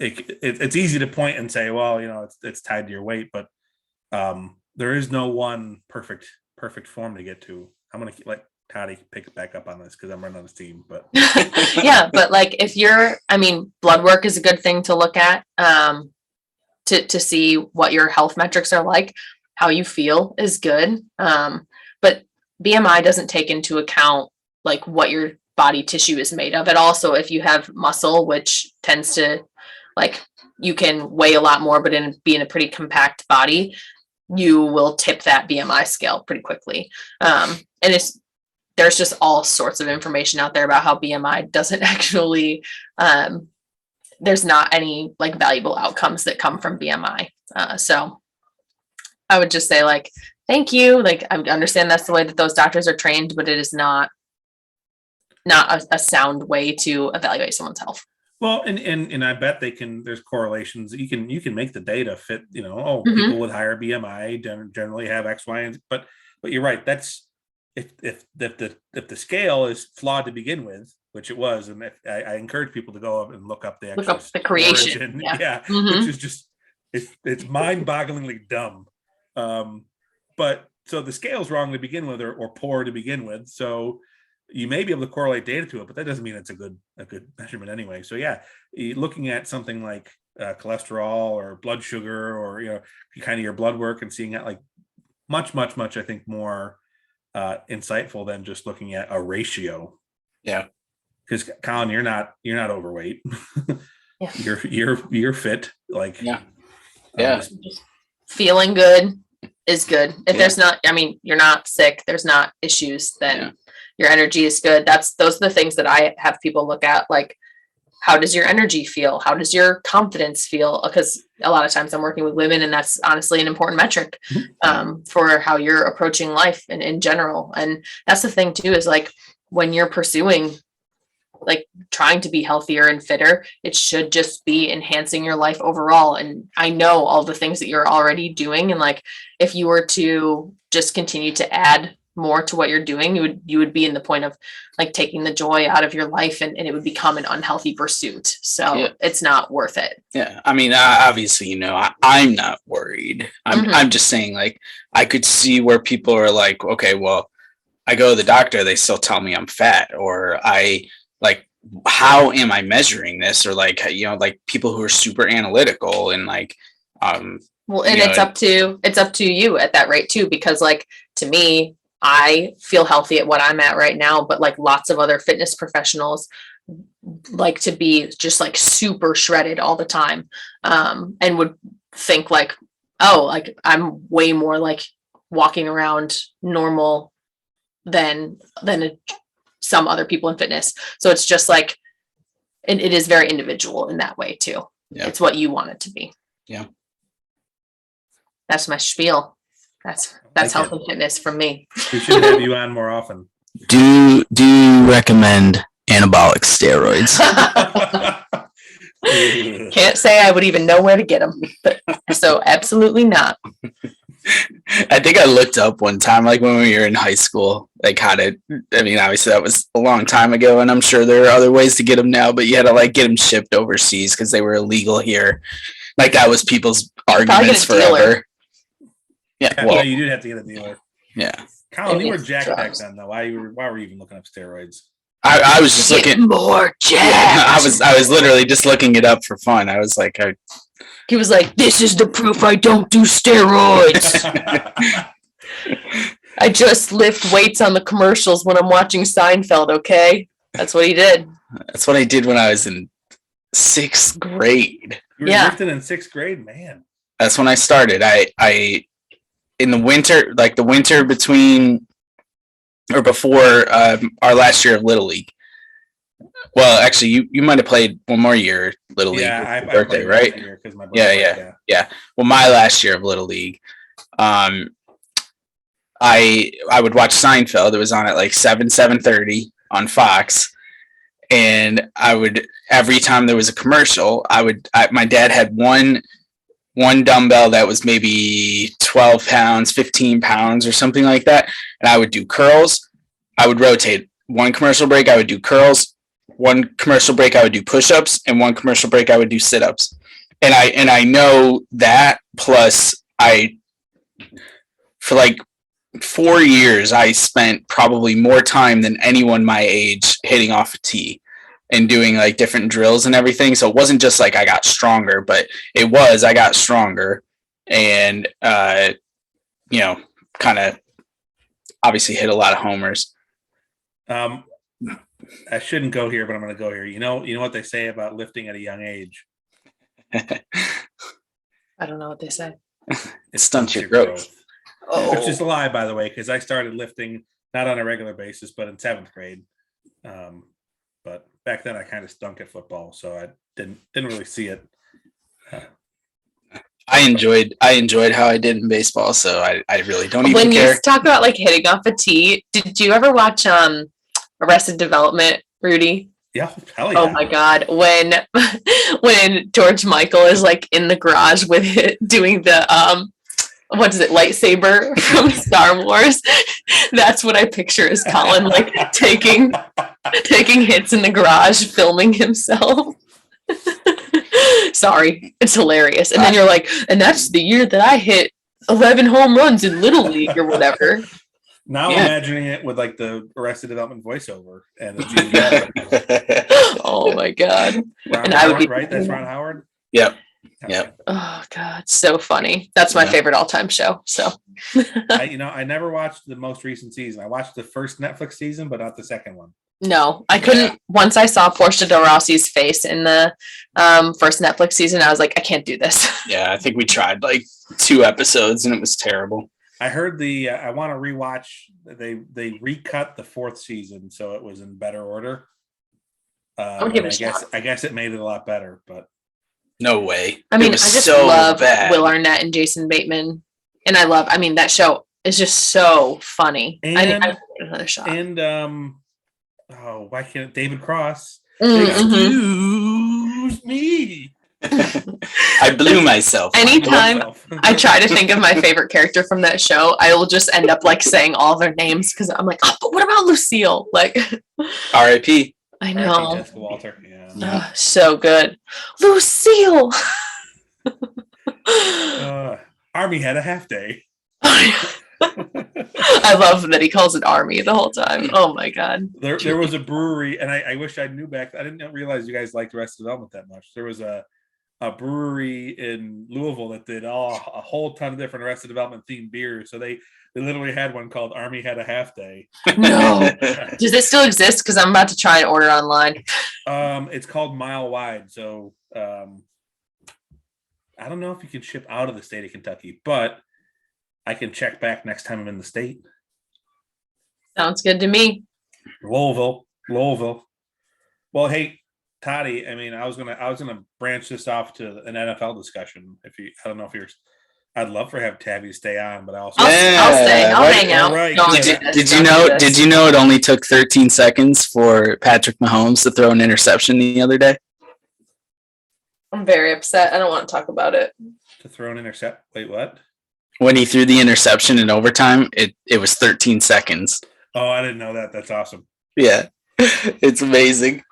It's easy to point and say, well, it's tied to your weight, but there is no one perfect form to get to. I'm going to let Toddy pick it back up on this because I'm running on his team, but yeah, but like blood work is a good thing to look at to see what your health metrics are like. How you feel is good. But BMI doesn't take into account like what your body tissue is made of. It also, if you have muscle, which tends to like, you can weigh a lot more, but be in a pretty compact body, you will tip that BMI scale pretty quickly. And there's just all sorts of information out there about how BMI doesn't actually, there's not any like valuable outcomes that come from BMI. So I would just say like, thank you. Like, I understand that's the way that those doctors are trained, but it is not a sound way to evaluate someone's health. Well, and I bet there's correlations. You can make the data fit, people with higher BMI generally have X, Y, and Z, but you're right. That's if the scale is flawed to begin with, which it was, and I encourage people to go up and look up the creation. origin, which is just it's mind-bogglingly dumb. But so the scale's wrong to begin with, or poor to begin with. So you may be able to correlate data to it, but that doesn't mean it's a good measurement anyway. So looking at something like cholesterol or blood sugar, or kind of your blood work, and seeing that like much, I think more insightful than just looking at a ratio. Yeah, because Colin, you're not overweight. Yeah. You're fit. Like just feeling good is good. If there's not, you're not sick, there's not issues, then your energy is good. Those are the things that I have people look at. Like, how does your energy feel? How does your confidence feel? Because a lot of times I'm working with women, and that's honestly an important metric for how you're approaching life and in general. And that's the thing too, is like when you're pursuing like trying to be healthier and fitter, it should just be enhancing your life overall. And I know all the things that you're already doing. And like, if you were to just continue to add more to what you're doing, you would be in the point of like taking the joy out of your life, and it would become an unhealthy pursuit. So it's not worth it. Yeah. I mean, obviously, I'm not worried. I'm just saying, like, I could see where people are like, okay, well, I go to the doctor, they still tell me I'm fat, or like, how am I measuring this? Or like, like people who are super analytical and like, well, and it's up to you at that rate too, because like, to me, I feel healthy at what I'm at right now, but like lots of other fitness professionals like to be just like super shredded all the time, and would think like, oh, like I'm way more like walking around normal than some other people in fitness. So it's just like, it is very individual in that way too. Yeah. It's what you want it to be. Yeah. That's my spiel. That's health and fitness from me. We should have you on more often. Do you recommend anabolic steroids? Can't say I would even know where to get them, but so absolutely not. I think I looked up one time, like when we were in high school, like how to, obviously that was a long time ago, and I'm sure there are other ways to get them now, but you had to like get them shipped overseas because they were illegal here. Like that was people's arguments forever. Yeah, you did have to get a dealer. Yeah. Colin, you were jacked back then though. Why were you even looking up steroids? I was just looking more jacked. Yeah, I was literally just looking it up for fun. I was like, he was like, this is the proof I don't do steroids. I just lift weights on the commercials when I'm watching Seinfeld, okay? That's what he did. That's what I did when I was in 6th grade. You were lifting in 6th grade, man. That's when I started. I in the winter, like the winter between or before our last year of Little League. Well, actually, you might have played one more year Little League. Yeah, I birthday, right? Yeah. Well, my last year of Little League, I would watch Seinfeld. It was on at like 7:30 on Fox, and I would, every time there was a commercial, my dad had one dumbbell that was maybe 12 pounds, 15 pounds or something like that. And I would do curls. I would rotate. One commercial break, I would do curls. One commercial break, I would do push-ups. And one commercial break, I would do sit-ups. And I know that, plus for like 4 years, I spent probably more time than anyone my age hitting off a tee and doing like different drills and everything. So it wasn't just like I got stronger, but I got stronger and, kind of obviously hit a lot of homers. I shouldn't go here, but I'm going to go here. You know what they say about lifting at a young age? I don't know what they say. It stunts your growth. Oh. Which is a lie, by the way, because I started lifting not on a regular basis, but in 7th grade. But back then I kind of stunk at football, so I didn't really see it. I enjoyed how I did in baseball, so I really don't even When care. you talk about like hitting off a tee, did you ever watch Arrested Development, Rudy? Yeah, hell yeah. Oh my God. When George Michael is like in the garage with it doing the what is it, lightsaber from Star Wars, that's what I picture as Colin like taking hits in the garage, filming himself. Sorry, it's hilarious. And then you're like, and that's the year that I hit 11 home runs in Little League or whatever. Now imagining it with like the Arrested Development voiceover and the oh my God. Ron and Howard, I would be right? That's Ron Howard. Yep. Okay. Yep. Oh God, so funny. That's my favorite all-time show. So I never watched the most recent season. I watched the first Netflix season, but not the second one. no, I couldn't. Once I saw Portia de Rossi's face in the first Netflix season, I was like, I can't do this. Yeah, I think we tried like 2 episodes and it was terrible. I heard I want to rewatch. They recut the 4th season, so it was in better order. I would give it a shot. I guess it made it a lot better, but No way. I mean, I was just so love bad. Will Arnett and Jason Bateman, and I mean, that show is just so funny. I need another shot. And why can't David Cross? Mm-hmm. Excuse me. I blew myself. Anytime I try to think of my favorite character from that show, I will just end up like saying all their names because I'm like, oh, but what about Lucille? Like, R.I.P. I know. Jessica Walter. Yeah. So good. Lucille. Army had a half day. I love that he calls it Army the whole time. Oh my God. There was a brewery, and I wish I knew back. I didn't realize you guys liked Arrested Development that much. There was a brewery in Louisville that did a whole ton of different Arrested Development themed beers. So they literally had one called Army Had a Half Day. No. Does it still exist? Because I'm about to try and order online. It's called Mile Wide. So I don't know if you can ship out of the state of Kentucky, but I can check back next time I'm in the state. Sounds good to me. Louisville. Well, hey, Toddy, I mean, I was gonna branch this off to an NFL discussion. I don't know if I'd love for Tabby to stay on, but I'll stay. I'll hang out. Right. Did you know it only took 13 seconds for Patrick Mahomes to throw an interception the other day? I'm very upset. I don't want to talk about it. To throw an intercept? Wait, what? When he threw the interception in overtime, it was 13 seconds. Oh, I didn't know that. That's awesome. Yeah, it's amazing.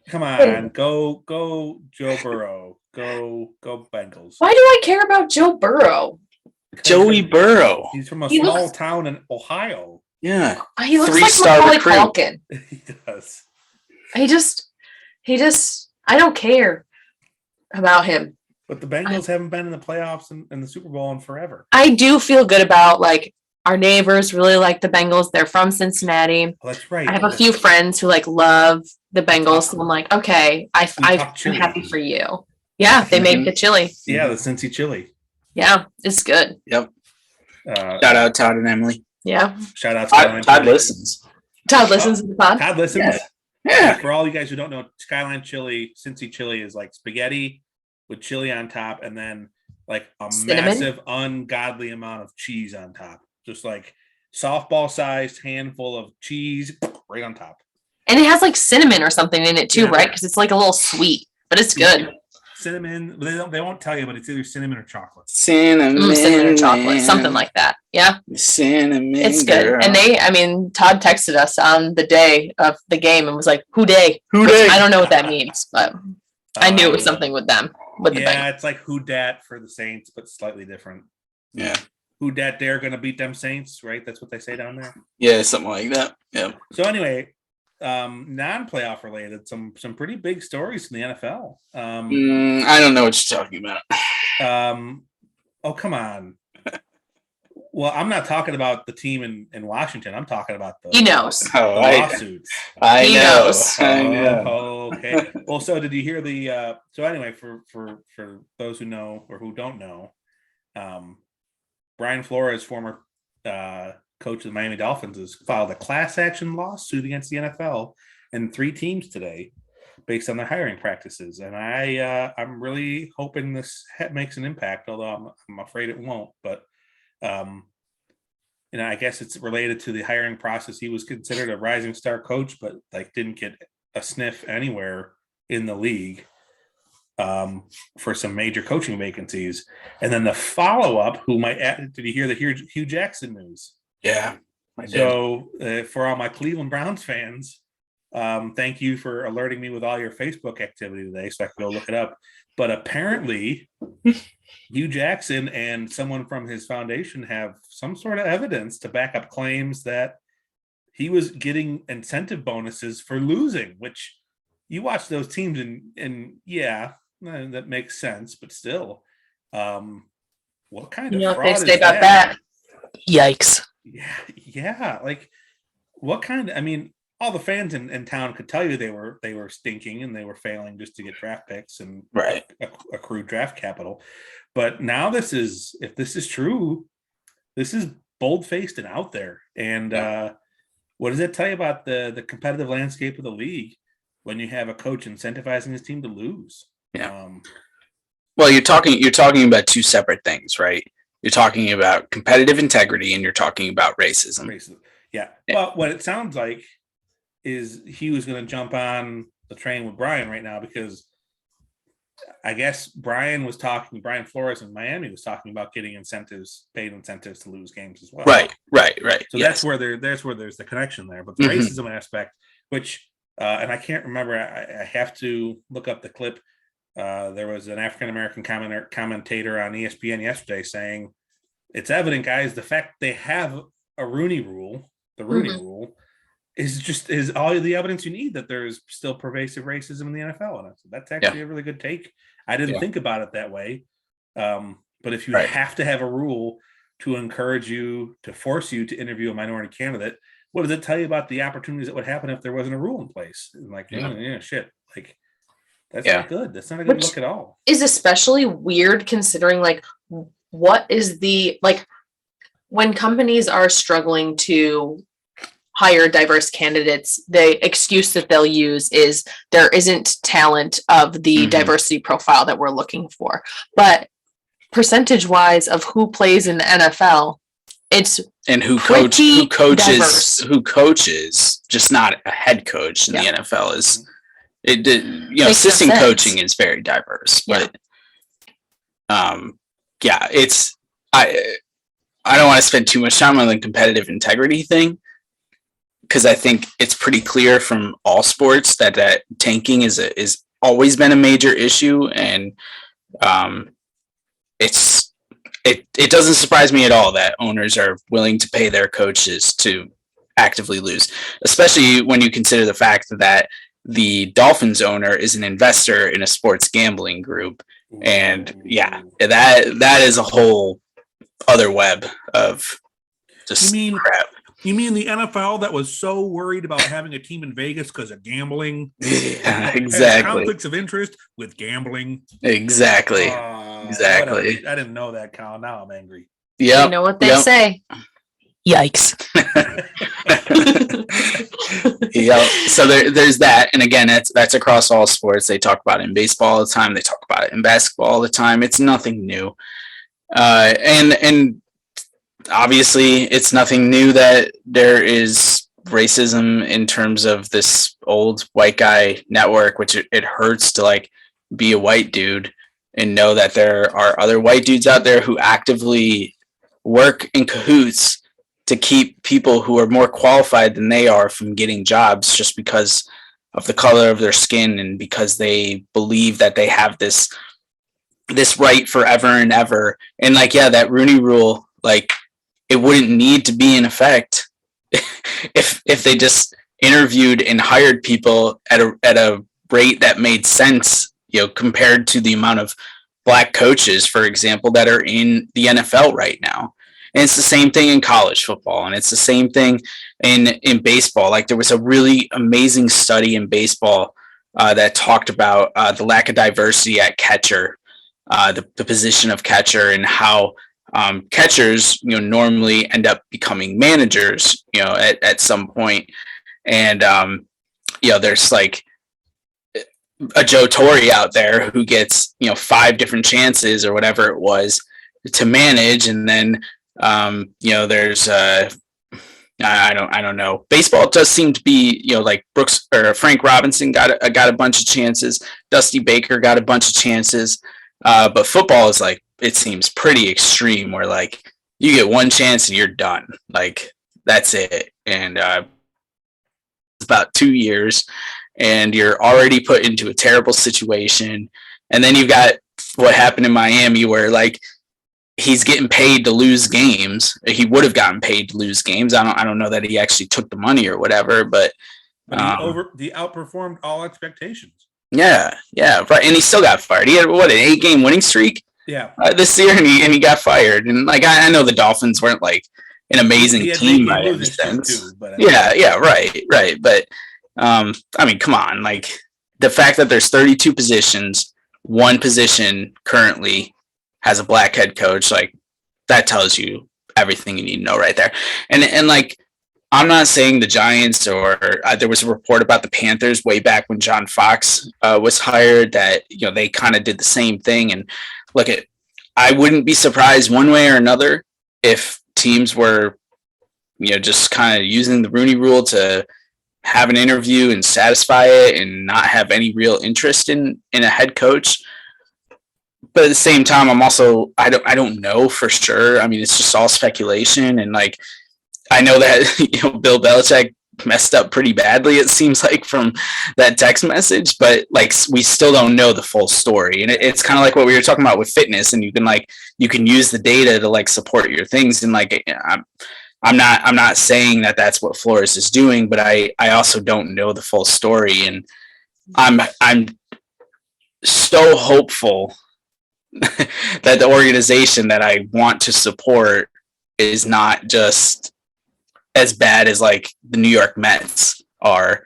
Come on, go Joe Burrow. Go Bengals. Why do I care about Joe Burrow? Joey Burrow. He's from a small town in Ohio. Yeah. He looks 3-star like recruit. Macaulay Culkin. He does. He just, I don't care about him. But the Bengals haven't been in the playoffs and the Super Bowl in forever. I do feel good about like our neighbors really like the Bengals. They're from Cincinnati. Well, that's right. I have a few friends who like love the Bengals. So I'm like, okay, I'm happy for you. Yeah, they make the chili. Yeah, the Cincy chili. Yeah, it's good. Yep. Shout out Todd and Emily. Yeah. Shout out to Todd listens. Todd listens to the pod. Todd listens. Yeah. For all you guys who don't know, Skyline chili, Cincy chili is like spaghetti with chili on top, and then like a massive, ungodly amount of cheese on top. Just like softball-sized handful of cheese right on top. And it has like cinnamon or something in it too, right? Because it's like a little sweet, but it's good. Cinnamon. They won't tell you, but it's either cinnamon or chocolate. Cinnamon or chocolate, something like that. Yeah. Cinnamon. It's good. Girl. And Todd texted us on the day of the game and was like, "Who day?" Who day? I don't know what that means, but I knew it was something with them. It's like who dat for the Saints, but slightly different. Yeah. Who dat they're gonna beat them Saints, right? That's what they say down there. Yeah, something like that. Yeah. So anyway, non-playoff related, some pretty big stories in the NFL. I don't know what you're talking about. Oh, come on. Well, I'm not talking about the team in Washington. I'm talking about the lawsuits. I know. I know. Okay. Well, so did you hear the? So anyway, for those who know or who don't know, Brian Flores, former coach of the Miami Dolphins, has filed a class action lawsuit against the NFL and 3 teams today based on their hiring practices. And I'm really hoping this makes an impact, although I'm afraid it won't. But I guess it's related to the hiring process. He was considered a rising star coach, but didn't get a sniff anywhere in the league for some major coaching vacancies. And then the follow-up, did you hear the Hugh Jackson news? Yeah, I did. So for all my Cleveland Browns fans, thank you for alerting me with all your Facebook activity today so I could go look it up. But apparently Hugh Jackson and someone from his foundation have some sort of evidence to back up claims that he was getting incentive bonuses for losing, which you watch those teams and yeah, that makes sense, but still, what kind of fraud is about that? Yikes. Yeah. What kind of, all the fans in town could tell you they were stinking and they were failing just to get draft picks and accrue draft capital. But now if this is true, this is bold-faced and out there. And what does it tell you about the competitive landscape of the league when you have a coach incentivizing his team to lose? Yeah. Well, you're talking about 2 separate things, right? You're talking about competitive integrity and you're talking about racism. Yeah. Well, what it sounds like is he was going to jump on the train with Brian right now, because I guess Brian Flores in Miami was talking about getting paid incentives to lose games as well. Right. So yes. That's where there's the connection there. But the racism aspect, which, and I can't remember, I have to look up the clip. There was an African-American commentator on ESPN yesterday saying, it's evident, guys, the fact they have a Rooney rule, the Rooney rule, is all the evidence you need that there's still pervasive racism in the NFL. And that's actually a really good take. I didn't think about it that way. But if you have to have a rule to force you to interview a minority candidate, what does it tell you about the opportunities that would happen if there wasn't a rule in place? And shit. That's not good. That's not a good look at all. Is especially weird considering what is when companies are struggling to hire diverse candidates, the excuse that they'll use is there isn't talent of the diversity profile that we're looking for. But percentage wise of who plays in the NFL, it's who coaches, just not a head coach in the NFL is assistant coaching is very diverse. But it's I don't want to spend too much time on the competitive integrity thing, because I think it's pretty clear from all sports that tanking is always been a major issue, and it doesn't surprise me at all that owners are willing to pay their coaches to actively lose, especially when you consider the fact that the Dolphins owner is an investor in a sports gambling group, and that is a whole other web of just crap. You mean the NFL that was so worried about having a team in Vegas because of gambling? Yeah, exactly. Conflicts of interest with gambling. Exactly. Exactly. I didn't know that, Colin. Now I'm angry. Yeah. You know what they say. Yikes. So there's that. And again, that's across all sports. They talk about it in baseball all the time. They talk about it in basketball all the time. It's nothing new. And obviously it's nothing new that there is racism in terms of this old white guy network, which it hurts to be a white dude and know that there are other white dudes out there who actively work in cahoots to keep people who are more qualified than they are from getting jobs just because of the color of their skin and because they believe that they have this right forever and ever. And that Rooney rule, it wouldn't need to be in effect if they just interviewed and hired people at a rate that made sense, compared to the amount of black coaches, for example, that are in the NFL right now. And it's the same thing in college football, and it's the same thing in baseball. There was a really amazing study in baseball that talked about the lack of diversity at catcher, the position of catcher, and how catchers, normally end up becoming managers, at some point. And, there's like a Joe Torre out there who gets, 5 different chances or whatever it was to manage. And then, there's, I don't know. Baseball does seem to be, like Brooks or Frank Robinson got a bunch of chances. Dusty Baker got a bunch of chances. But football is like, it seems pretty extreme where like you get one chance and you're done. Like that's it. And it's about 2 years and you're already put into a terrible situation. And then you've got what happened in Miami where like he's getting paid to lose games. He would have gotten paid to lose games. I don't know that he actually took the money or whatever, but he outperformed all expectations. Yeah, right. And he still got fired. He had an 8-game winning streak. Yeah, this year, and he got fired. And like I know the Dolphins weren't like an amazing team by any sense. Yeah, right. But I mean, come on, like the fact that there's 32 positions, one position currently has a black head coach, like that tells you everything you need to know right there. And like I'm not saying the Giants or there was a report about the Panthers way back when John Fox was hired that they kind of did the same thing. And look, I wouldn't be surprised one way or another if teams were just kind of using the Rooney Rule to have an interview and satisfy it and not have any real interest in a head coach. But at the same time, I'm also I don't know for sure. I mean, it's just all speculation, and like I know that Bill Belichick messed up pretty badly, it seems like, from that text message, but like we still don't know the full story. And it's kind of like what we were talking about with fitness, and you can use the data to like support your things. And like I'm not saying that that's what Flores is doing, but I also don't know the full story, and I'm so hopeful that the organization that I want to support is not just as bad as like the New York Mets are.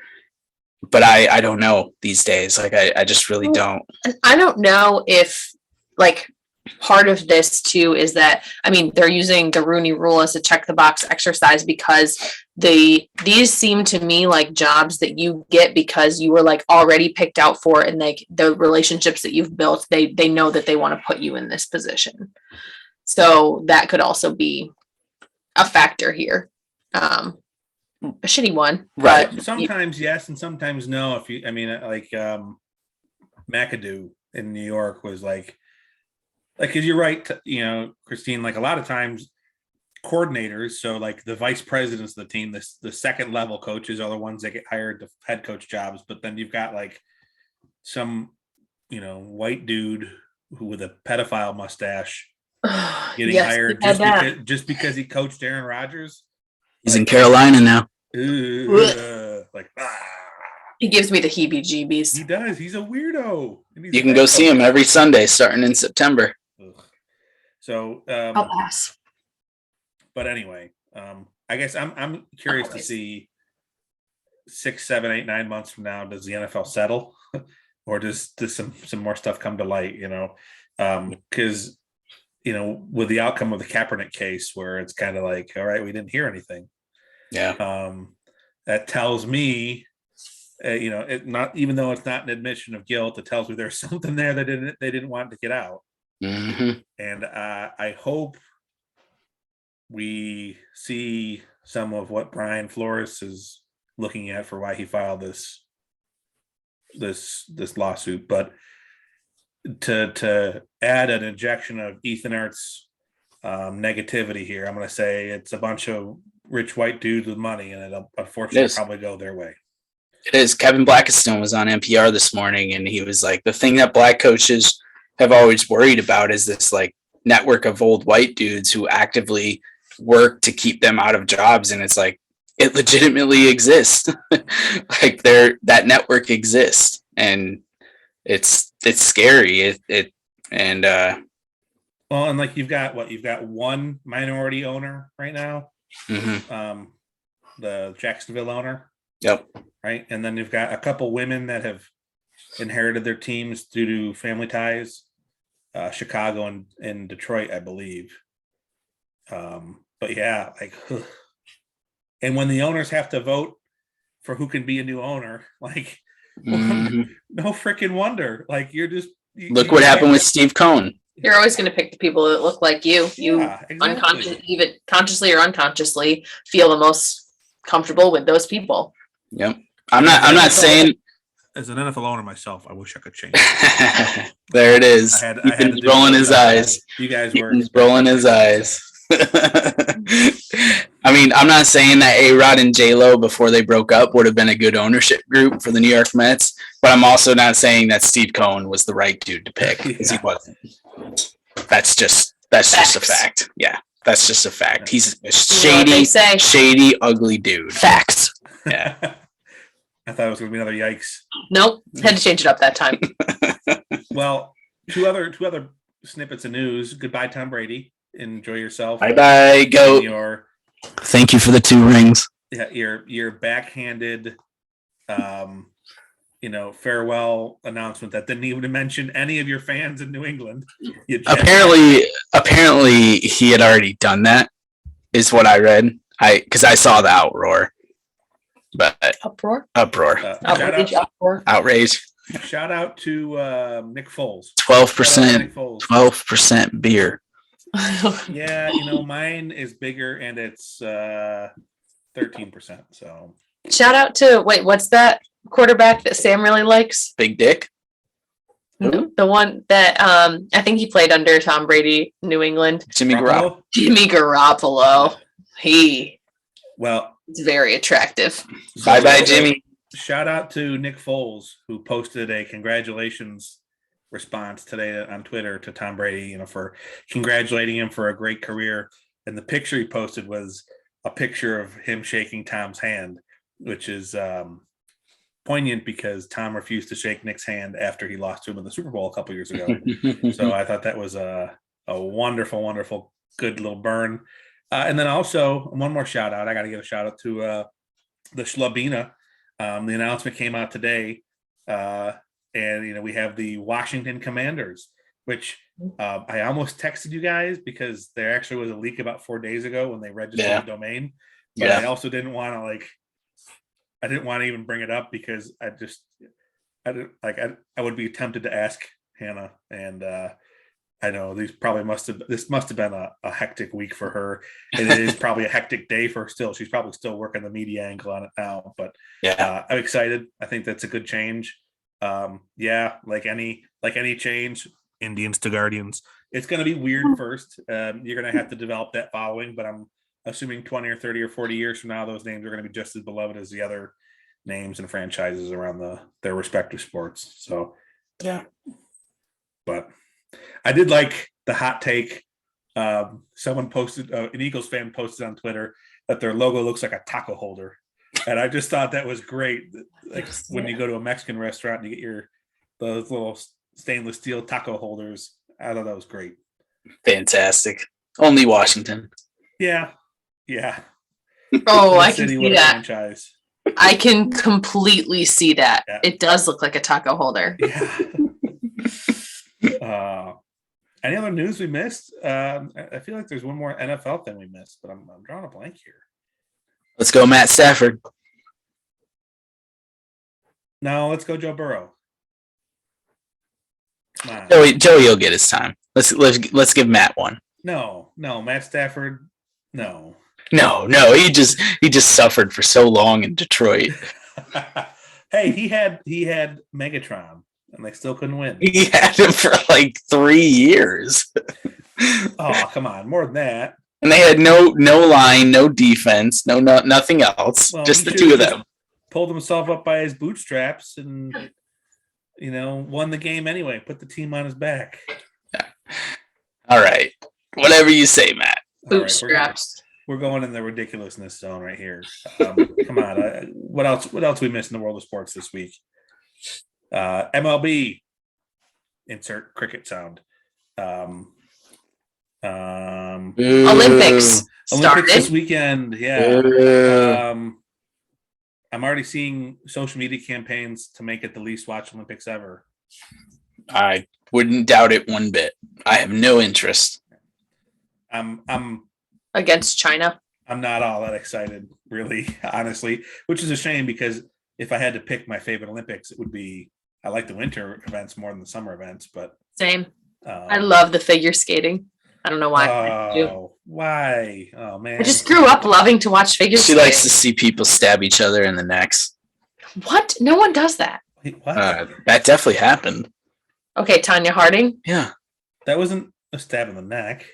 But I don't know these days. Like I just really don't. I don't know if like part of this too is that, I mean, they're using the Rooney Rule as a check the box exercise because these seem to me like jobs that you get because you were like already picked out for, and like the relationships that you've built, they know that they want to put you in this position. So that could also be a factor here. A shitty one, right? Sometimes yes, and sometimes no. McAdoo in New York was like, because you're right, Christine. Like a lot of times, coordinators, so like the vice presidents of the team, the second level coaches are the ones that get hired to head coach jobs. But then you've got like some, white dude who with a pedophile mustache getting hired just because he coached Aaron Rodgers. He's in Carolina now. He gives me the heebie-jeebies. He does. He's a weirdo. You can go see him every Sunday starting in September. Ugh. So I'll pass. But anyway, I guess I'm curious to see 6, 7, 8, 9 months from now, does the NFL settle, or does some more stuff come to light? Because with the outcome of the Kaepernick case, where it's kind of like, all right, we didn't hear anything. Yeah. That tells me, it not, even though it's not an admission of guilt, it tells me there's something there that they didn't want to get out. Mm-hmm. And I hope we see some of what Brian Flores is looking at for why he filed this lawsuit. But to add an injection of Ethan Ertz negativity here, I'm going to say it's a bunch of rich white dudes with money, and it'll unfortunately probably go their way. It is. Kevin Blackistone was on NPR this morning, and he was like, the thing that black coaches have always worried about is this like network of old white dudes who actively work to keep them out of jobs. And it's like, it legitimately exists. Like that network exists, and it's scary. And like you've got one minority owner right now. Mm-hmm. The Jacksonville owner. Yep. Right. And then you've got a couple women that have inherited their teams due to family ties, Chicago and Detroit, I believe. But yeah, like, and when the owners have to vote for who can be a new owner, like, no freaking wonder. Like, you're just look what happened with Steve Cohen. You're always going to pick the people that look like you. Exactly. Even consciously or unconsciously, feel the most comfortable with those people. Yep. I'm not saying. As an NFL owner myself, I wish I could change. There it is. He's rolling his eyes. You guys were rolling his eyes. I mean, I'm not saying that A-Rod and J-Lo before they broke up would have been a good ownership group for the New York Mets, but I'm also not saying that Steve Cohen was the right dude to pick because he wasn't. That's just a fact. Yeah, that's just a fact. He's a shady, ugly dude. Facts. Yeah. I thought it was going to be another yikes. Nope, had to change it up that time. Well, two other snippets of news. Goodbye, Tom Brady. Enjoy yourself. Bye, go. Thank you for the 2 rings. Yeah, your backhanded, farewell announcement that didn't even mention any of your fans in New England. Apparently, he had already done that. Is what I read. Because I saw the outroar. But uproar. Outrage. Shout out to Nick Foles. 12% beer. Yeah, mine is bigger and it's 13%. So shout out to what's that quarterback that Sam really likes? Big Dick. No, the one that I think he played under Tom Brady, New England. Jimmy Garoppolo. Well, it's very attractive. Bye, Jimmy. Shout out to Nick Foles, who posted a congratulations response today on Twitter to Tom Brady, for congratulating him for a great career. And the picture he posted was a picture of him shaking Tom's hand, which is poignant because Tom refused to shake Nick's hand after he lost to him in the Super Bowl a couple years ago. So I thought that was a wonderful, wonderful, good little burn. And then also one more shout out. I got to give a shout out to the Schlubina. The announcement came out today, and we have the Washington Commanders, which I almost texted you guys because there actually was a leak about 4 days ago when they registered the domain. But I also didn't want to I didn't want to even bring it up because I would be tempted to ask Hannah, and I know this must have been a hectic week for her. And it is probably a hectic day for her still. She's probably still working the media angle on it now, but I'm excited. I think that's a good change. Like any change, Indians to Guardians, it's going to be weird first. You're going to have to develop that following, but I'm assuming 20 or 30 or 40 years from now, those names are going to be just as beloved as the other names and franchises around their respective sports. So, yeah, but I did like the hot take. Someone posted, an Eagles fan posted on Twitter that their logo looks like a taco holder. And I just thought that was great. Like when you go to a Mexican restaurant and you get those little stainless steel taco holders. I thought that was great. Fantastic. Only Washington. Yeah. Oh, I can see that. Franchise. I can completely see that. Yeah. It does look like a taco holder. Yeah. Any other news we missed? I feel like there's one more NFL thing we missed, but I'm drawing a blank here. Let's go, Matt Stafford. No, let's go, Joe Burrow. Come on. Joey will get his time. Let's give Matt one. No, Matt Stafford. No. He just suffered for so long in Detroit. Hey, he had Megatron, and they still couldn't win. He had him for like 3 years. Oh, come on, more than that. And they had no line, no defense, nothing else. Well, just the two of them. Pulled himself up by his bootstraps and won the game anyway. Put the team on his back. Yeah. All right, whatever you say, Matt. Bootstraps. We're going in the ridiculousness zone right here. Come on. What else we missed in the world of sports this week? MLB. Insert cricket sound. Olympics started this weekend. Yeah. I'm already seeing social media campaigns to make it the least watched Olympics ever. I wouldn't doubt it one bit. I have no interest. I'm against China. I'm not all that excited, really, honestly, which is a shame because if I had to pick my favorite Olympics, it would be I like the winter events more than the summer events, but Same. I love the figure skating. I don't know why. Oh, why? Oh man. I just grew up loving to watch figure She skating. likes to see people stab each other in the necks. What? No one does that. Wait, what? That definitely happened. Okay, Tanya Harding. Yeah. That wasn't a stab in the neck.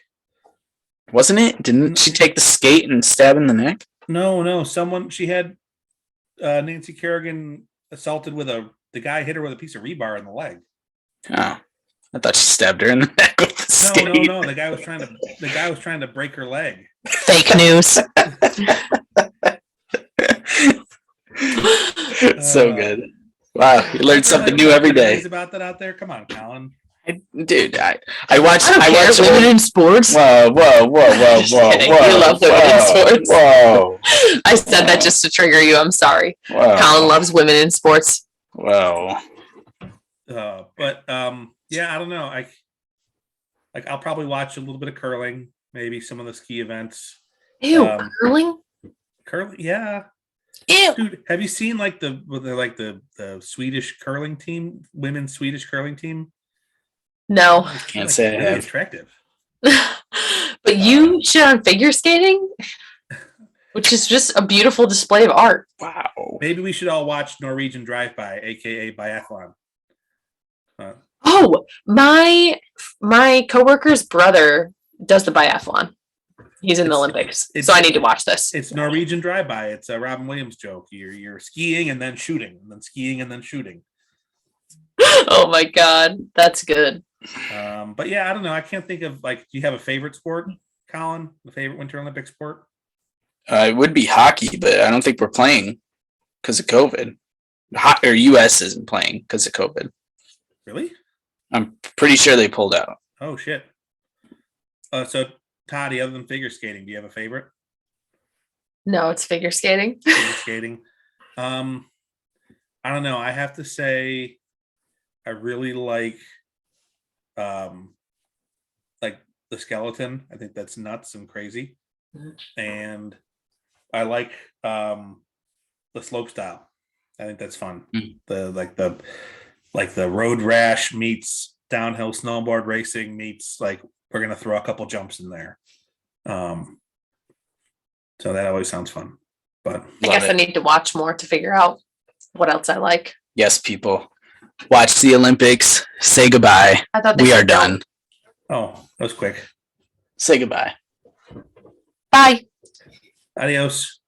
Wasn't it? Didn't she take the skate and stab in the neck? No. She had Nancy Kerrigan assaulted with the guy hit her with a piece of rebar in the leg. Oh. I thought she stabbed her in the neck with the skate. No. The guy was trying to break her leg. Fake news. So good. Wow, you learn something new every day. About that out there, come on, Colin. Dude, I watch women in sports. Whoa. You love women in sports. Whoa. I said that just to trigger you. I'm sorry. Whoa. Colin loves women in sports. Whoa. Yeah, I don't know. I'll probably watch a little bit of curling, maybe some of the ski events. Ew, curling? Curling, yeah. Ew. Dude, have you seen the Swedish curling team, women's Swedish curling team? No. Can't say I have. Attractive. But you shit on figure skating, which is just a beautiful display of art. Wow. Maybe we should all watch Norwegian Drive-By, aka biathlon. Oh, my coworker's brother does the biathlon. He's in the Olympics, so I need to watch this. It's Norwegian Drive-By. It's a Robin Williams joke. You're skiing and then shooting, and then skiing and then shooting. Oh my god, that's good. But yeah, I don't know. I can't think of do you have a favorite sport, Colin? The favorite Winter Olympic sport? It would be hockey, but I don't think we're playing because of COVID. Or U.S. isn't playing because of COVID. Really? I'm pretty sure they pulled out. Oh shit. So Toddy, other than figure skating, do you have a favorite? No, it's figure skating. Figure skating. I don't know. I have to say, I really like the skeleton. I think that's nuts and crazy, and I like the slope style. I think that's fun. The road rash meets downhill snowboard racing meets we're gonna throw a couple jumps in there. So that always sounds fun. But I guess I need to watch more to figure out what else I like. Yes, people. Watch the Olympics. Say goodbye. I thought we are done. Oh, that was quick. Say goodbye. Bye. Adios.